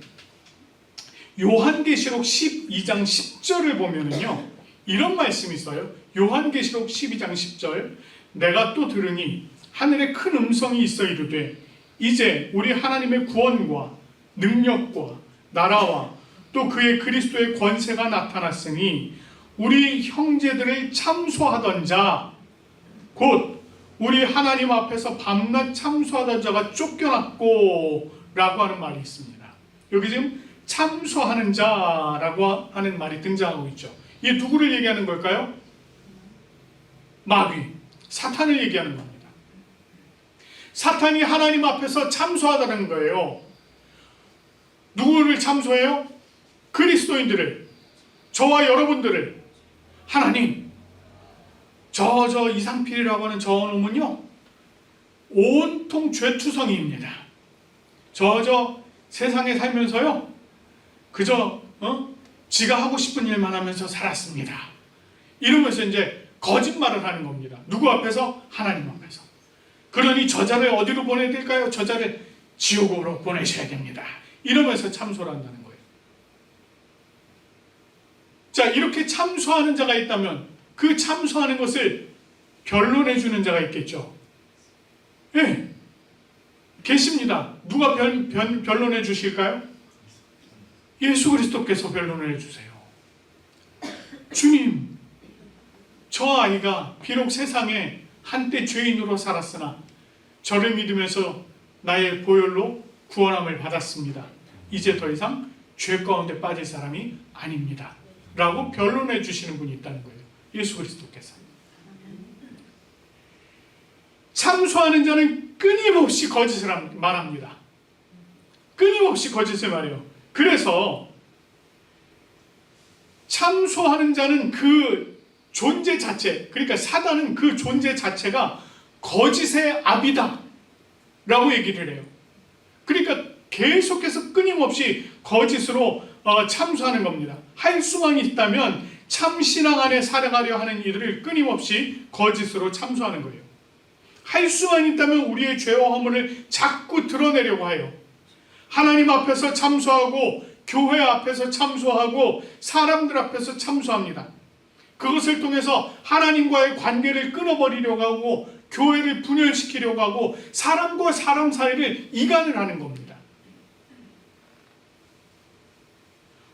요한계시록 12장 10절을 보면은요, 이런 말씀이 있어요. 요한계시록 12장 10절, 내가 또 들으니 하늘에 큰 음성이 있어 이르되 이제 우리 하나님의 구원과 능력과 나라와 또 그의 그리스도의 권세가 나타났으니 우리 형제들을 참소하던 자 곧 우리 하나님 앞에서 밤낮 참소하던 자가 쫓겨났고 라고 하는 말이 있습니다. 여기 지금 참소하는 자라고 하는 말이 등장하고 있죠. 이게 누구를 얘기하는 걸까요? 마귀, 사탄을 얘기하는 겁니다. 사탄이 하나님 앞에서 참소하다는 거예요. 누구를 참소해요? 그리스도인들을, 저와 여러분들을. 하나님, 저 이상필이라고 하는 저 놈은요 온통 죄투성이입니다. 저 세상에 살면서요 그저 지가 하고 싶은 일만 하면서 살았습니다. 이러면서 이제 거짓말을 하는 겁니다. 누구 앞에서? 하나님 앞에서. 그러니 저자를 어디로 보내야 될까요? 저자를 지옥으로 보내셔야 됩니다. 이러면서 참소를 한다는 거예요. 자, 이렇게 참소하는 자가 있다면 그 참소하는 것을 변론해 주는 자가 있겠죠. 예, 계십니다. 누가 변론해 주실까요? 예수 그리스도께서 변론을 해주세요. 주님, 저 아이가 비록 세상에 한때 죄인으로 살았으나 저를 믿으면서 나의 보혈로 구원함을 받았습니다. 이제 더 이상 죄 가운데 빠질 사람이 아닙니다. 라고 변론해 주시는 분이 있다는 거예요. 예수 그리스도께서. 참소하는 자는 끊임없이 거짓을 말합니다. 끊임없이 거짓을 말해요. 그래서 참소하는 자는 그 존재 자체, 그러니까 사단은 그 존재 자체가 거짓의 압이다 라고 얘기를 해요. 그러니까 계속해서 끊임없이 거짓으로 참소하는 겁니다. 할 수만 있다면 참신앙 안에 살아가려 하는 이들을 끊임없이 거짓으로 참소하는 거예요. 할 수만 있다면 우리의 죄와 허물을 자꾸 드러내려고 해요. 하나님 앞에서 참소하고 교회 앞에서 참소하고 사람들 앞에서 참소합니다. 그것을 통해서 하나님과의 관계를 끊어버리려고 하고 교회를 분열시키려고 하고 사람과 사람 사이를 이간을 하는 겁니다.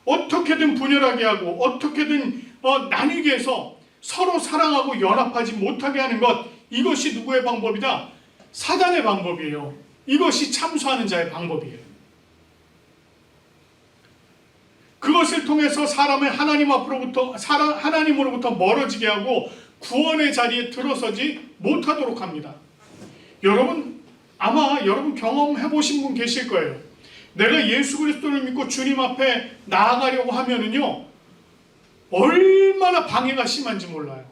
어떻게든 분열하게 하고 어떻게든 나뉘게 해서 서로 사랑하고 연합하지 못하게 하는 것, 이것이 누구의 방법이다? 사단의 방법이에요. 이것이 참소하는 자의 방법이에요. 그것을 통해서 사람을 하나님으로부터 멀어지게 하고 구원의 자리에 들어서지 못하도록 합니다. 여러분, 아마 여러분 경험해 보신 분 계실 거예요. 내가 예수 그리스도를 믿고 주님 앞에 나아가려고 하면은요, 얼마나 방해가 심한지 몰라요.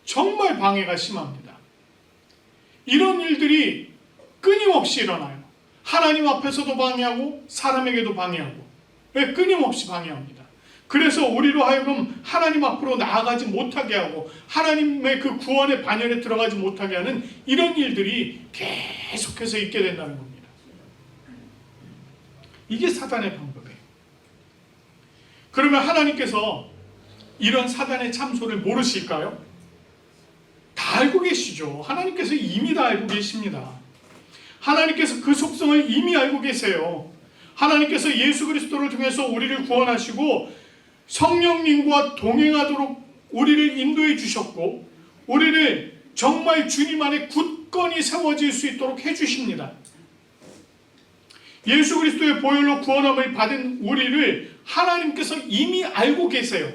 정말 방해가 심합니다. 이런 일들이 끊임없이 일어나요. 하나님 앞에서도 방해하고 사람에게도 방해하고, 끊임없이 방해합니다. 그래서 우리로 하여금 하나님 앞으로 나아가지 못하게 하고 하나님의 그 구원의 반열에 들어가지 못하게 하는 이런 일들이 계속해서 있게 된다는 겁니다. 이게 사단의 방법이에요. 그러면 하나님께서 이런 사단의 참소를 모르실까요? 다 알고 계시죠. 하나님께서 이미 다 알고 계십니다. 하나님께서 그 속성을 이미 알고 계세요. 하나님께서 예수 그리스도를 통해서 우리를 구원하시고 성령님과 동행하도록 우리를 인도해 주셨고 우리를 정말 주님 안에 굳건히 세워질 수 있도록 해주십니다. 예수 그리스도의 보혈로 구원함을 받은 우리를 하나님께서 이미 알고 계세요.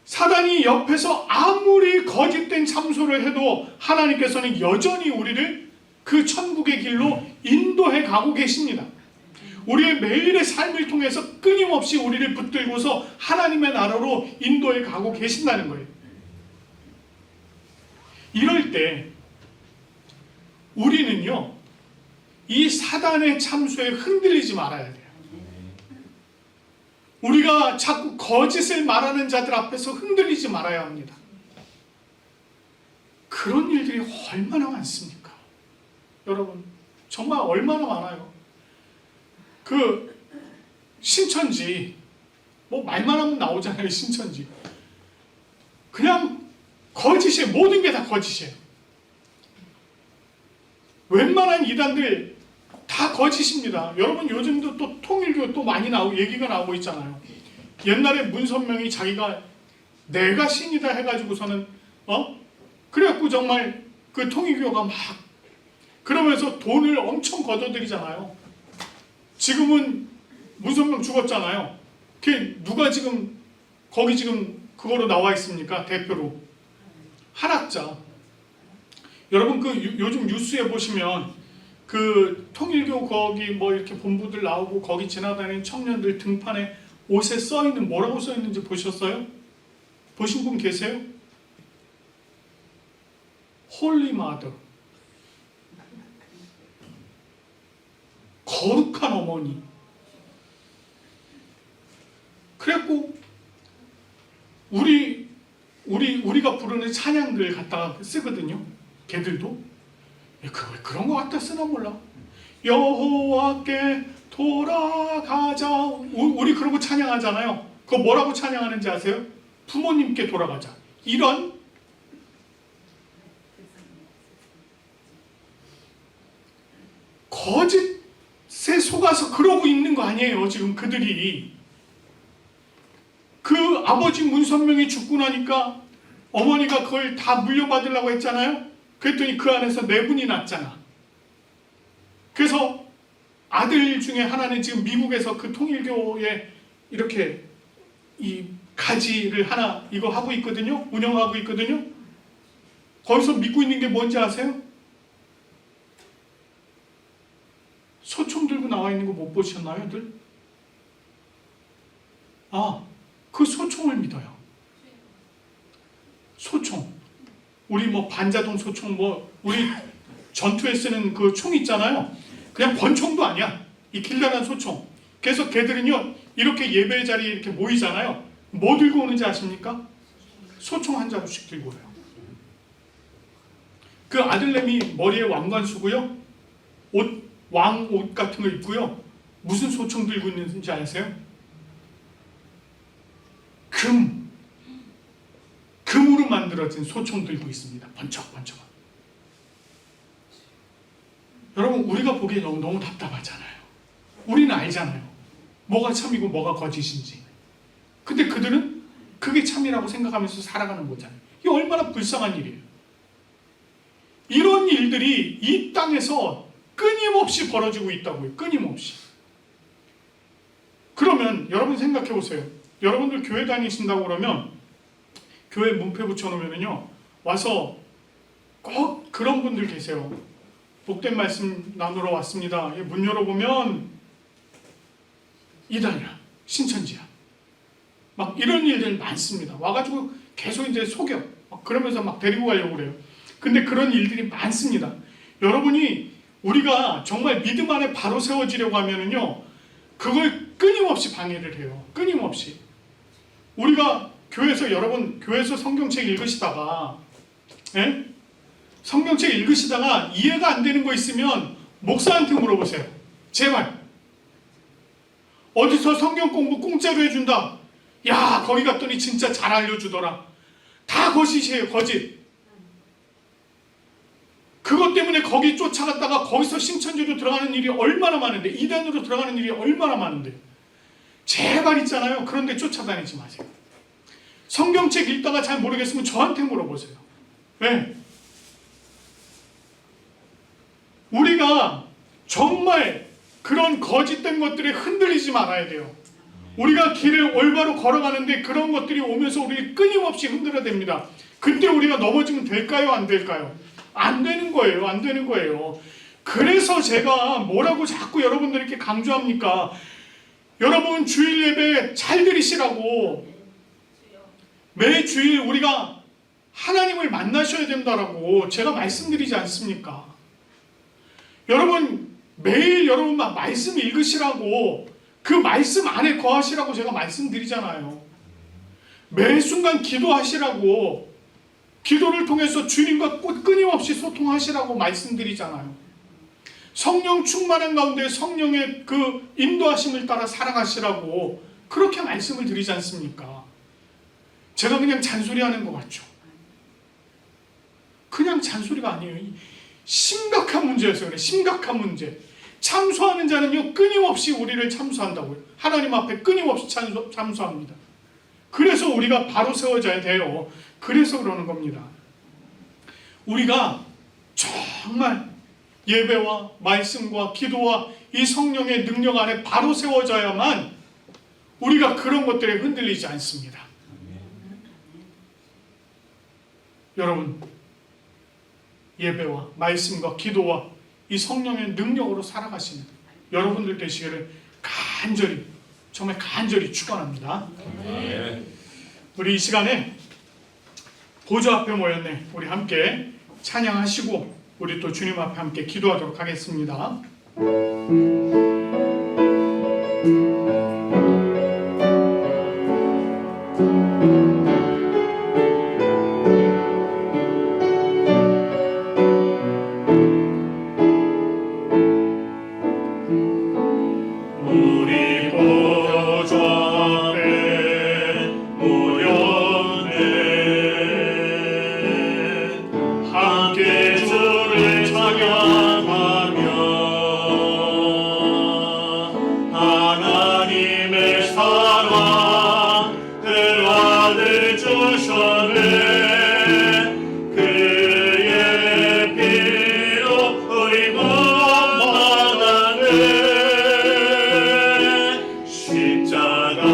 사단이 옆에서 아무리 거짓된 참소를 해도 하나님께서는 여전히 우리를 그 천국의 길로 인도해 가고 계십니다. 우리의 매일의 삶을 통해서 끊임없이 우리를 붙들고서 하나님의 나라로 인도해 가고 계신다는 거예요. 이럴 때 우리는요, 이 사단의 참소에 흔들리지 말아야 돼요. 우리가 자꾸 거짓을 말하는 자들 앞에서 흔들리지 말아야 합니다. 그런 일들이 얼마나 많습니까? 여러분, 정말 얼마나 많아요. 그 신천지, 뭐 말만 하면 나오잖아요. 신천지. 그냥 거짓이에요. 모든 게 다 거짓이에요. 웬만한 이단들 다 거짓입니다. 여러분, 요즘도 또 통일교 또 많이 얘기가 나오고 있잖아요. 옛날에 문선명이 자기가 내가 신이다 해가지고서는 그래갖고 정말 그 통일교가 막 그러면서 돈을 엄청 걷어들이잖아요. 지금은 문선명 죽었잖아요. 그 누가 지금 거기 지금 그거로 나와 있습니까? 대표로 한학자. 여러분 그 요즘 뉴스에 보시면 그 통일교 거기 뭐 이렇게 본부들 나오고 거기 지나다니는 청년들 등판에 옷에 써 있는 뭐라고 써 있는지 보셨어요? 보신 분 계세요? 홀리 마더. 거룩한 어머니. 그래갖고 우리가 부르는 찬양들 갖다가 쓰거든요. 걔들도 그런 거 갖다 쓰나 몰라. 여호와께 돌아가자. 우리 그러고 찬양하잖아요. 그거 뭐라고 찬양하는지 아세요? 부모님께 돌아가자. 이런 거짓에 속아서 그러고 있는 거 아니에요. 지금 그들이. 그 아버지 문선명이 죽고 나니까 어머니가 그걸 다 물려받으려고 했잖아요. 그랬더니 그 안에서 내분이 났잖아. 그래서 아들 중에 하나는 지금 미국에서 그 통일교에 이렇게 이 가지를 하나 이거 하고 있거든요. 운영하고 있거든요. 거기서 믿고 있는 게 뭔지 아세요? 소총 들고 나와 있는 거 못 보셨나요, 들? 그 소총을 믿어요. 소총. 우리 뭐 반자동 소총 뭐 우리 전투에 쓰는 그 총 있잖아요. 그냥 권총도 아니야. 이 길다란 소총. 그래서 걔들은요 이렇게 예배 자리에 이렇게 모이잖아요. 뭐 들고 오는지 아십니까? 소총 한 자루씩 들고 와요. 그 아들내미 머리에 왕관 쓰고요. 왕옷 같은 거 입고요. 무슨 소총 들고 있는지 아세요? 금으로 만들어진 소총 들고 있습니다. 번쩍번쩍. 여러분 우리가 보기에 너무 답답하잖아요. 우리는 알잖아요. 뭐가 참이고 뭐가 거짓인지. 근데 그들은 그게 참이라고 생각하면서 살아가는 거잖아요. 이게 얼마나 불쌍한 일이에요. 이런 일들이 이 땅에서 끊임없이 벌어지고 있다고요. 끊임없이. 그러면 여러분 생각해 보세요. 여러분들 교회 다니신다고 그러면 교회 문패 붙여놓으면요 와서 꼭 그런 분들 계세요. 복된 말씀 나누러 왔습니다. 문 열어보면 이단이야, 신천지야. 막 이런 일들 많습니다. 와가지고 계속 이제 속여. 그러면서 막 데리고 가려고 그래요. 근데 그런 일들이 많습니다. 여러분이 우리가 정말 믿음 안에 바로 세워지려고 하면은요, 그걸 끊임없이 방해를 해요. 끊임없이. 우리가 교회에서 여러분 교회에서 성경책 읽으시다가, 성경책 읽으시다가 이해가 안 되는 거 있으면 목사한테 물어보세요. 제발. 어디서 성경 공부 공짜로 해준다. 야, 거기 갔더니 진짜 잘 알려주더라. 다 거짓이에요, 거짓. 그것 때문에 거기 쫓아갔다가 거기서 신천지로 들어가는 일이 얼마나 많은데, 이단으로 들어가는 일이 얼마나 많은데. 제발 있잖아요. 그런데 쫓아다니지 마세요. 성경책 읽다가 잘 모르겠으면 저한테 물어보세요. 왜? 우리가 정말 그런 거짓된 것들에 흔들리지 말아야 돼요. 우리가 길을 올바로 걸어가는데 그런 것들이 오면서 우리를 끊임없이 흔들어댑니다. 그때 우리가 넘어지면 될까요? 안 될까요? 안 되는 거예요. 안 되는 거예요. 그래서 제가 뭐라고 자꾸 여러분들께 강조합니까? 여러분 주일 예배 잘 드리시라고. 매 주일 우리가 하나님을 만나셔야 된다라고 제가 말씀드리지 않습니까? 여러분 매일 여러분 말씀 읽으시라고, 그 말씀 안에 거하시라고 제가 말씀드리잖아요. 매 순간 기도하시라고, 기도를 통해서 주님과 끊임없이 소통하시라고 말씀드리잖아요. 성령 충만한 가운데 성령의 그 인도하심을 따라 살아가시라고 그렇게 말씀을 드리지 않습니까? 제가 그냥 잔소리하는 것 같죠? 그냥 잔소리가 아니에요. 심각한 문제였어요. 그래. 심각한 문제. 참소하는 자는요 끊임없이 우리를 참소한다고요. 하나님 앞에 끊임없이 참소합니다. 그래서 우리가 바로 세워져야 돼요. 그래서 그러는 겁니다. 우리가 정말 예배와 말씀과 기도와 이 성령의 능력 안에 바로 세워져야만 우리가 그런 것들에 흔들리지 않습니다. 여러분, 예배와 말씀과 기도와 이 성령의 능력으로 살아가시는 여러분들 되시기를 간절히, 정말 간절히 축원합니다. 우리 이 시간에 보좌 앞에 모였네. 우리 함께 찬양하시고 우리 또 주님 앞에 함께 기도하도록 하겠습니다. 우리 보좌 앞에 모였네. 함께 주를 찬양하며 하나님의 사랑 그 아들 주셨네. 그의 피로 우리 구원 받았네. 십자가에서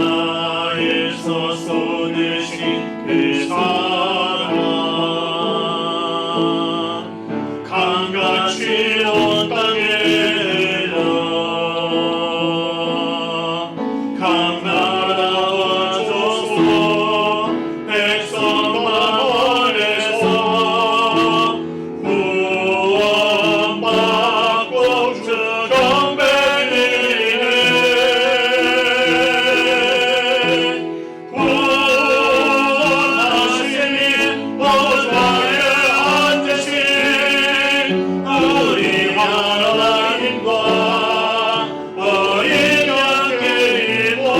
쏟으신 그 사랑 강같이 온 땅에 흘러 각 나라와 족속 백성만 원해서 구원받고 주 경배드리네. 구원하시니 보좌에 앉으신 우리 하나님과 어린 양들이 모아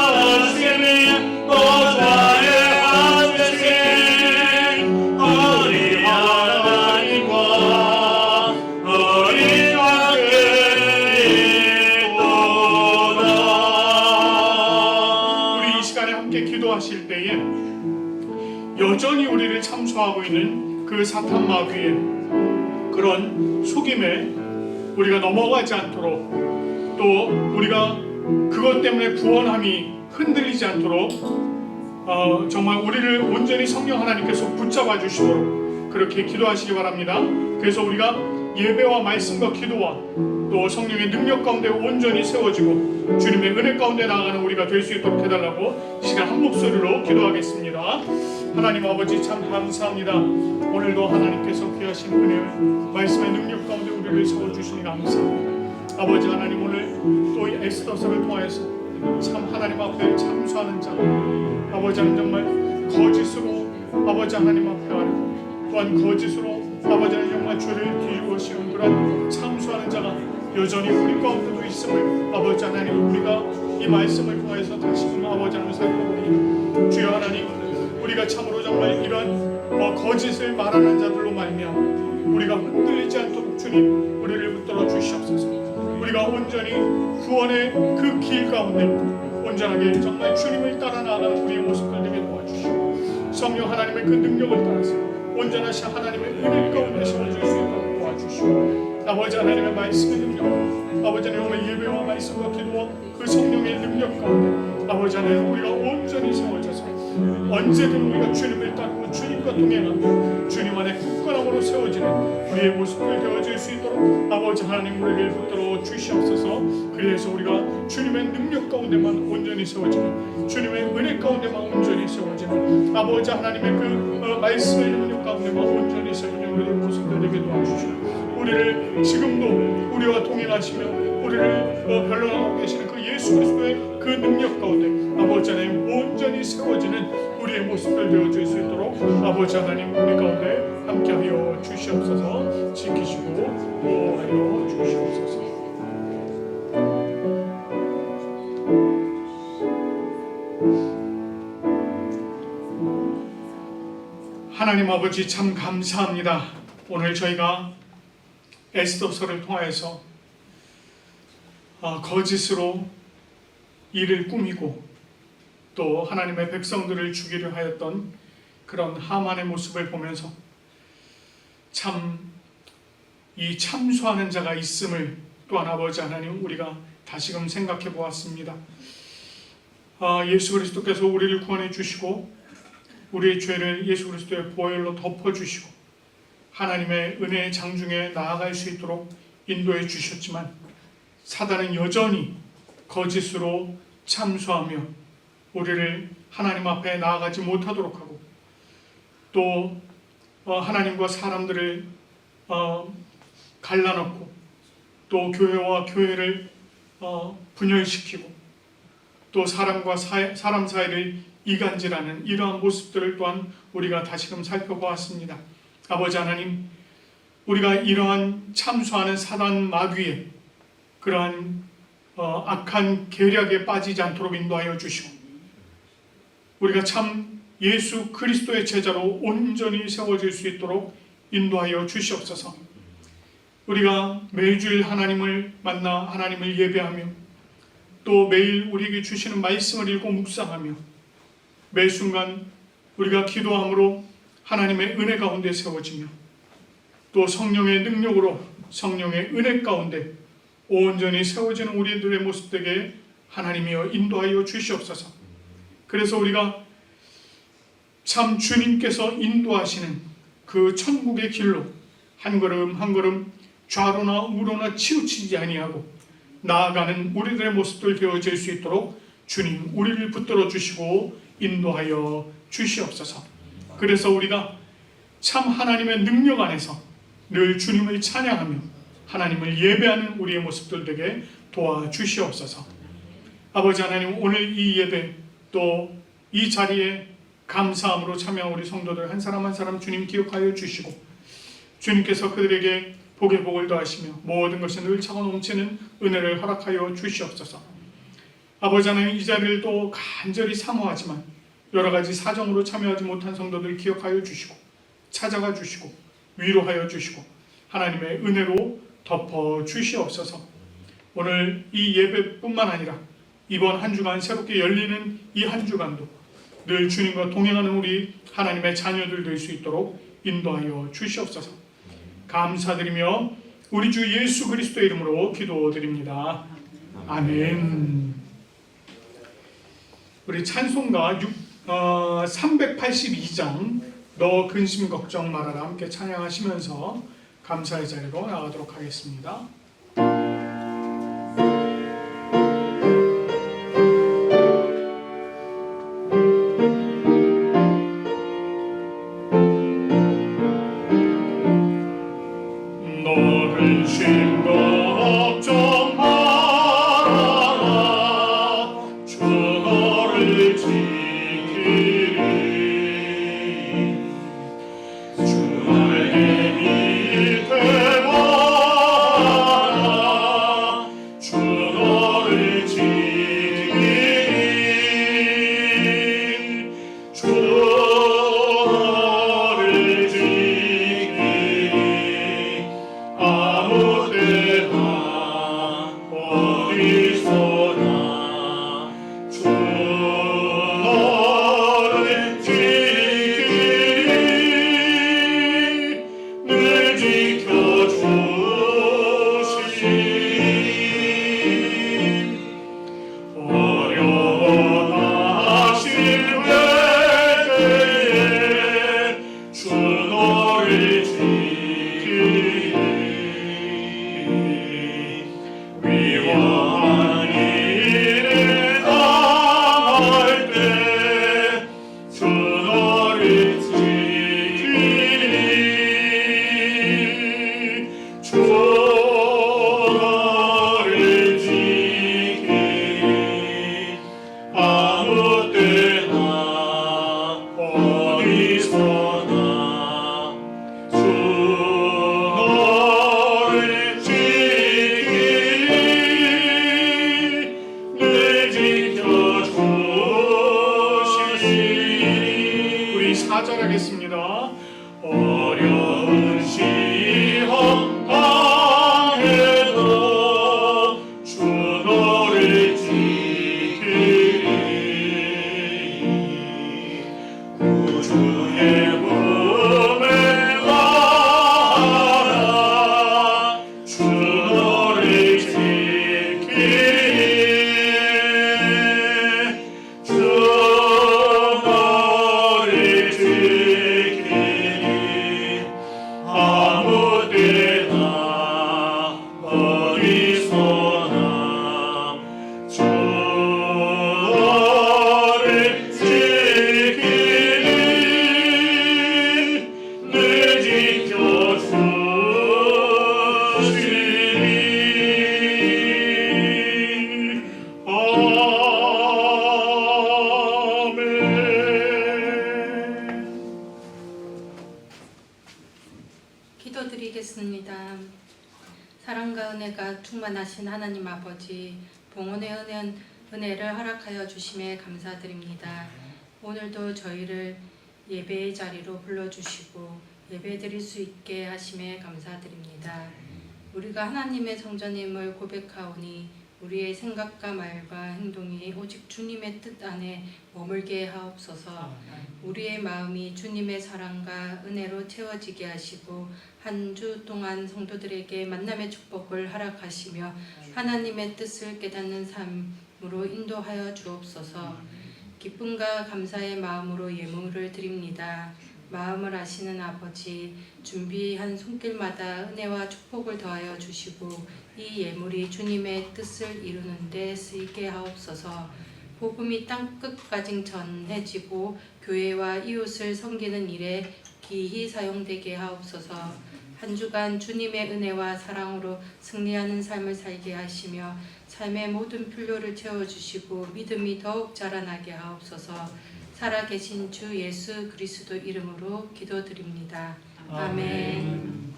구원하시니 보좌에 앉으신 우리 하나님과 어린 양들이 모아. 우리 이 시간에 함께 기도하실 때에 여전히 우리를 참소하고 있는 그 사탄 마귀의 그런 속임에 우리가 넘어가지 않도록, 또 우리가 그것 때문에 구원함이 흔들리지 않도록 정말 우리를 온전히 성령 하나님께서 붙잡아 주시도록 그렇게 기도하시기 바랍니다. 그래서 우리가 예배와 말씀과 기도와 또 성령의 능력 가운데 온전히 세워지고 주님의 은혜 가운데 나아가는 우리가 될 수 있도록 해달라고 이 시간 한 목소리로 기도하겠습니다. 하나님 아버지 참 감사합니다. 오늘도 하나님께서 귀하신 은혜 말씀의 능력 가운데 우리를 세워주시니 감사합니다. 아버지 하나님, 오늘 또 이 에스더서를 통해서 참 하나님 앞에 참소하는 자, 아버지 하나님 정말 거짓으로 아버지 하나님 앞에 아뢰고 또한 거짓으로 아버지 하나님 정말 죄를 뒤집어 씌운 그런 참소하는 자가 여전히 우리 가운데도 있음을 아버지 하나님 우리가 이 말씀을 통해서 다시금 아버지 하나님 살펴보니 주여 하나님, 우리가 참으로 정말 이런 거짓을 말하는 자들로 말미암아 우리가 흔들리지 않도록 주님 우리를 붙들어 주시옵소서. 우리가 온전히 구원의 그 길 가운데 온전하게 정말 주님을 따라 나아가는 우리의 모습을 되게 도와주시고 성령 하나님의 그 능력을 따라서 온전하신 하나님의 은혜 가운데 세워질 수 있도록 도와주시고 아버지 하나님의 말씀의 능력, 아버지 하나님의 예배와 말씀과 기도와 그 성령의 능력 가운데 아버지 하나님 우리가 온전히 세워져서 언제든 우리가 주님을 따르고 주님과 동행하며 주님 안에 굳건함으로 세워지는 우리의 모습을 되어질 수 있도록 아버지 하나님 우리를 붙들어 주시옵소서. 그래서 우리가 주님의 능력 가운데만 온전히 세워지는, 주님의 은혜 가운데만 온전히 세워지는 아버지 하나님의 그 말씀의 능력 가운데만 온전히 세워지는 우리의 모습을 되게 도와주시고 우리를 지금도 우리와 동행하시며 우리를 변론하고 계시는 그 예수 그리스도의 그 능력 가운데 아버지 하나님 온전히 세워지는 우리의 모습을 되어줄 수 있도록 아버지 하나님 우리 가운데 함께하여 주시옵소서. 지키시고 보호하여 주시옵소서. 하나님 아버지 참 감사합니다. 오늘 저희가 에스더서를 통해서 거짓으로 이를 꾸미고 또 하나님의 백성들을 죽이려 하였던 그런 하만의 모습을 보면서 참 이 참수하는 자가 있음을 또한 아버지 하나님 우리가 다시금 생각해 보았습니다. 예수 그리스도께서 우리를 구원해 주시고 우리의 죄를 예수 그리스도의 보혈로 덮어주시고 하나님의 은혜의 장중에 나아갈 수 있도록 인도해 주셨지만 사단은 여전히 거짓으로 참수하며 우리를 하나님 앞에 나아가지 못하도록 하고 또 하나님과 사람들을 갈라놓고 또 교회와 교회를 분열시키고 또 사람과 사람 사이를 이간질하는 이러한 모습들을 또한 우리가 다시금 살펴보았습니다. 아버지 하나님, 우리가 이러한 참수하는 사단 마귀의 그러한 악한 계략에 빠지지 않도록 인도하여 주시고 우리가 참 예수 그리스도의 제자로 온전히 세워질 수 있도록 인도하여 주시옵소서. 우리가 매주일 하나님을 만나 하나님을 예배하며 또 매일 우리에게 주시는 말씀을 읽고 묵상하며 매 순간 우리가 기도함으로 하나님의 은혜 가운데 세워지며 또 성령의 능력으로 성령의 은혜 가운데 온전히 세워지는 우리들의 모습 되게 하나님이여 인도하여 주시옵소서. 그래서 우리가 참 주님께서 인도하시는 그 천국의 길로 한 걸음 한 걸음 좌로나 우로나 치우치지 아니하고 나아가는 우리들의 모습들 되어질 수 있도록 주님 우리를 붙들어 주시고 인도하여 주시옵소서. 그래서 우리가 참 하나님의 능력 안에서 늘 주님을 찬양하며 하나님을 예배하는 우리의 모습들 되게 도와주시옵소서. 아버지 하나님, 오늘 이 예배 또 이 자리에 감사함으로 참여한 우리 성도들 한 사람 한 사람 주님 기억하여 주시고 주님께서 그들에게 복의 복을 더하시며 모든 것이 늘 차고 넘치는 은혜를 허락하여 주시옵소서. 아버지 하나님, 이 자리를 또 간절히 사모하지만 여러 가지 사정으로 참여하지 못한 성도들 기억하여 주시고 찾아가 주시고 위로하여 주시고 하나님의 은혜로 덮어 주시옵소서. 오늘 이 예배뿐만 아니라 이번 한 주간 새롭게 열리는 이 한 주간도 늘 주님과 동행하는 우리 하나님의 자녀들 될 수 있도록 인도하여 주시옵소서. 감사드리며 우리 주 예수 그리스도의 이름으로 기도드립니다. 아멘. 우리 찬송가 382장 너 근심 걱정 말아라 함께 찬양하시면서 감사의 자리로 나가도록 하겠습니다. 근심 걱정 말아라 주 너를 지키리 주 날개 밑에 기도드리겠습니다. 사랑과 은혜가 충만하신 하나님 아버지, 봉헌의 은혜를 허락하여 주심에 감사드립니다. 오늘도 저희를 예배의 자리로 불러주시고 예배드릴 수 있게 하심에 감사드립니다. 우리가 하나님의 성전임을 고백하오니 우리의 생각과 말과 행동이 오직 주님의 뜻 안에 머물게 하옵소서. 우리의 마음이 주님의 사랑과 은혜로 채워지게 하시고 한 주 동안 성도들에게 만남의 축복을 허락하시며 하나님의 뜻을 깨닫는 삶으로 인도하여 주옵소서. 기쁨과 감사의 마음으로 예물을 드립니다. 마음을 아시는 아버지, 준비한 손길마다 은혜와 축복을 더하여 주시고 이 예물이 주님의 뜻을 이루는 데 쓰이게 하옵소서. 복음이 땅끝까지 전해지고 교회와 이웃을 섬기는 일에 기히 사용되게 하옵소서. 한 주간 주님의 은혜와 사랑으로 승리하는 삶을 살게 하시며 삶의 모든 필요를 채워주시고 믿음이 더욱 자라나게 하옵소서. 살아계신 주 예수 그리스도 이름으로 기도드립니다. 아멘.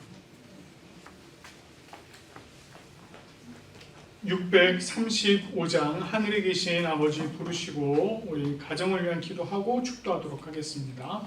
635장 하늘에 계신 아버지 부르시고 우리 가정을 위한 기도하고 축도하도록 하겠습니다.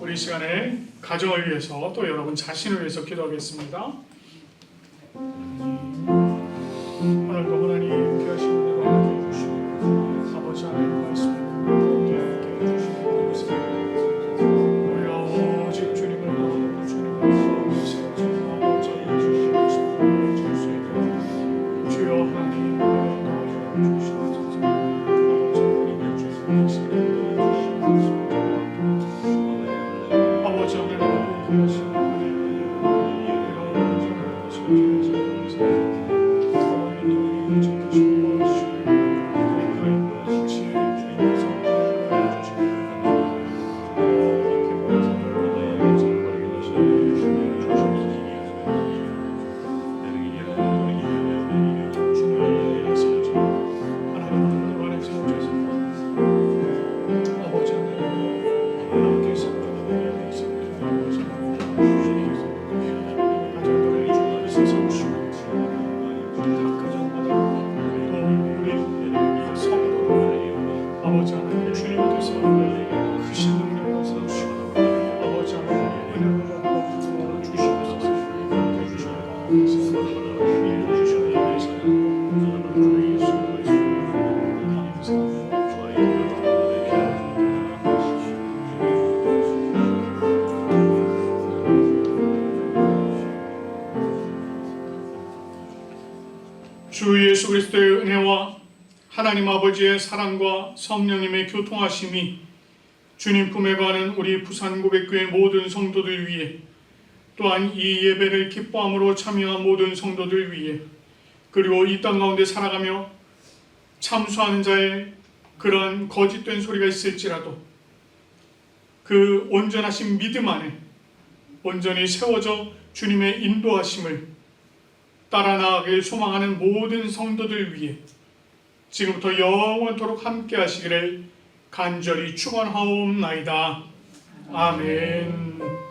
우리 시간에 가정을 위해서 또 여러분 자신을 위해서 기도하겠습니다. 오늘도 하나님 귀하신 은혜로 함께해 주시고 아버지 하나님 말씀을 함께해 주시고 우리가 오직 주님을 바라보고 주님을 세워지는 아버지의 주시고 싶은 줄수 있도록 주여 하나님 은혜를 주시옵소서. 아버지 하나님의 주시는 시간을 주시옵소서. 아버지 하나님 귀하신 주 예수 그리스도의 은혜와 하나님 아버지의 사랑과 성령님의 교통하심이 주님 품에 가는 우리 부산고백교회 모든 성도들 위해 또한 이 예배를 기뻐함으로 참여한 모든 성도들 위해 그리고 이 땅 가운데 살아가며 참수하는 자의 그러한 거짓된 소리가 있을지라도 그 온전하신 믿음 안에 온전히 세워져 주님의 인도하심을 따라 나가길 소망하는 모든 성도들 위해 지금부터 영원토록 함께 하시기를 간절히 축원하옵나이다. 아멘.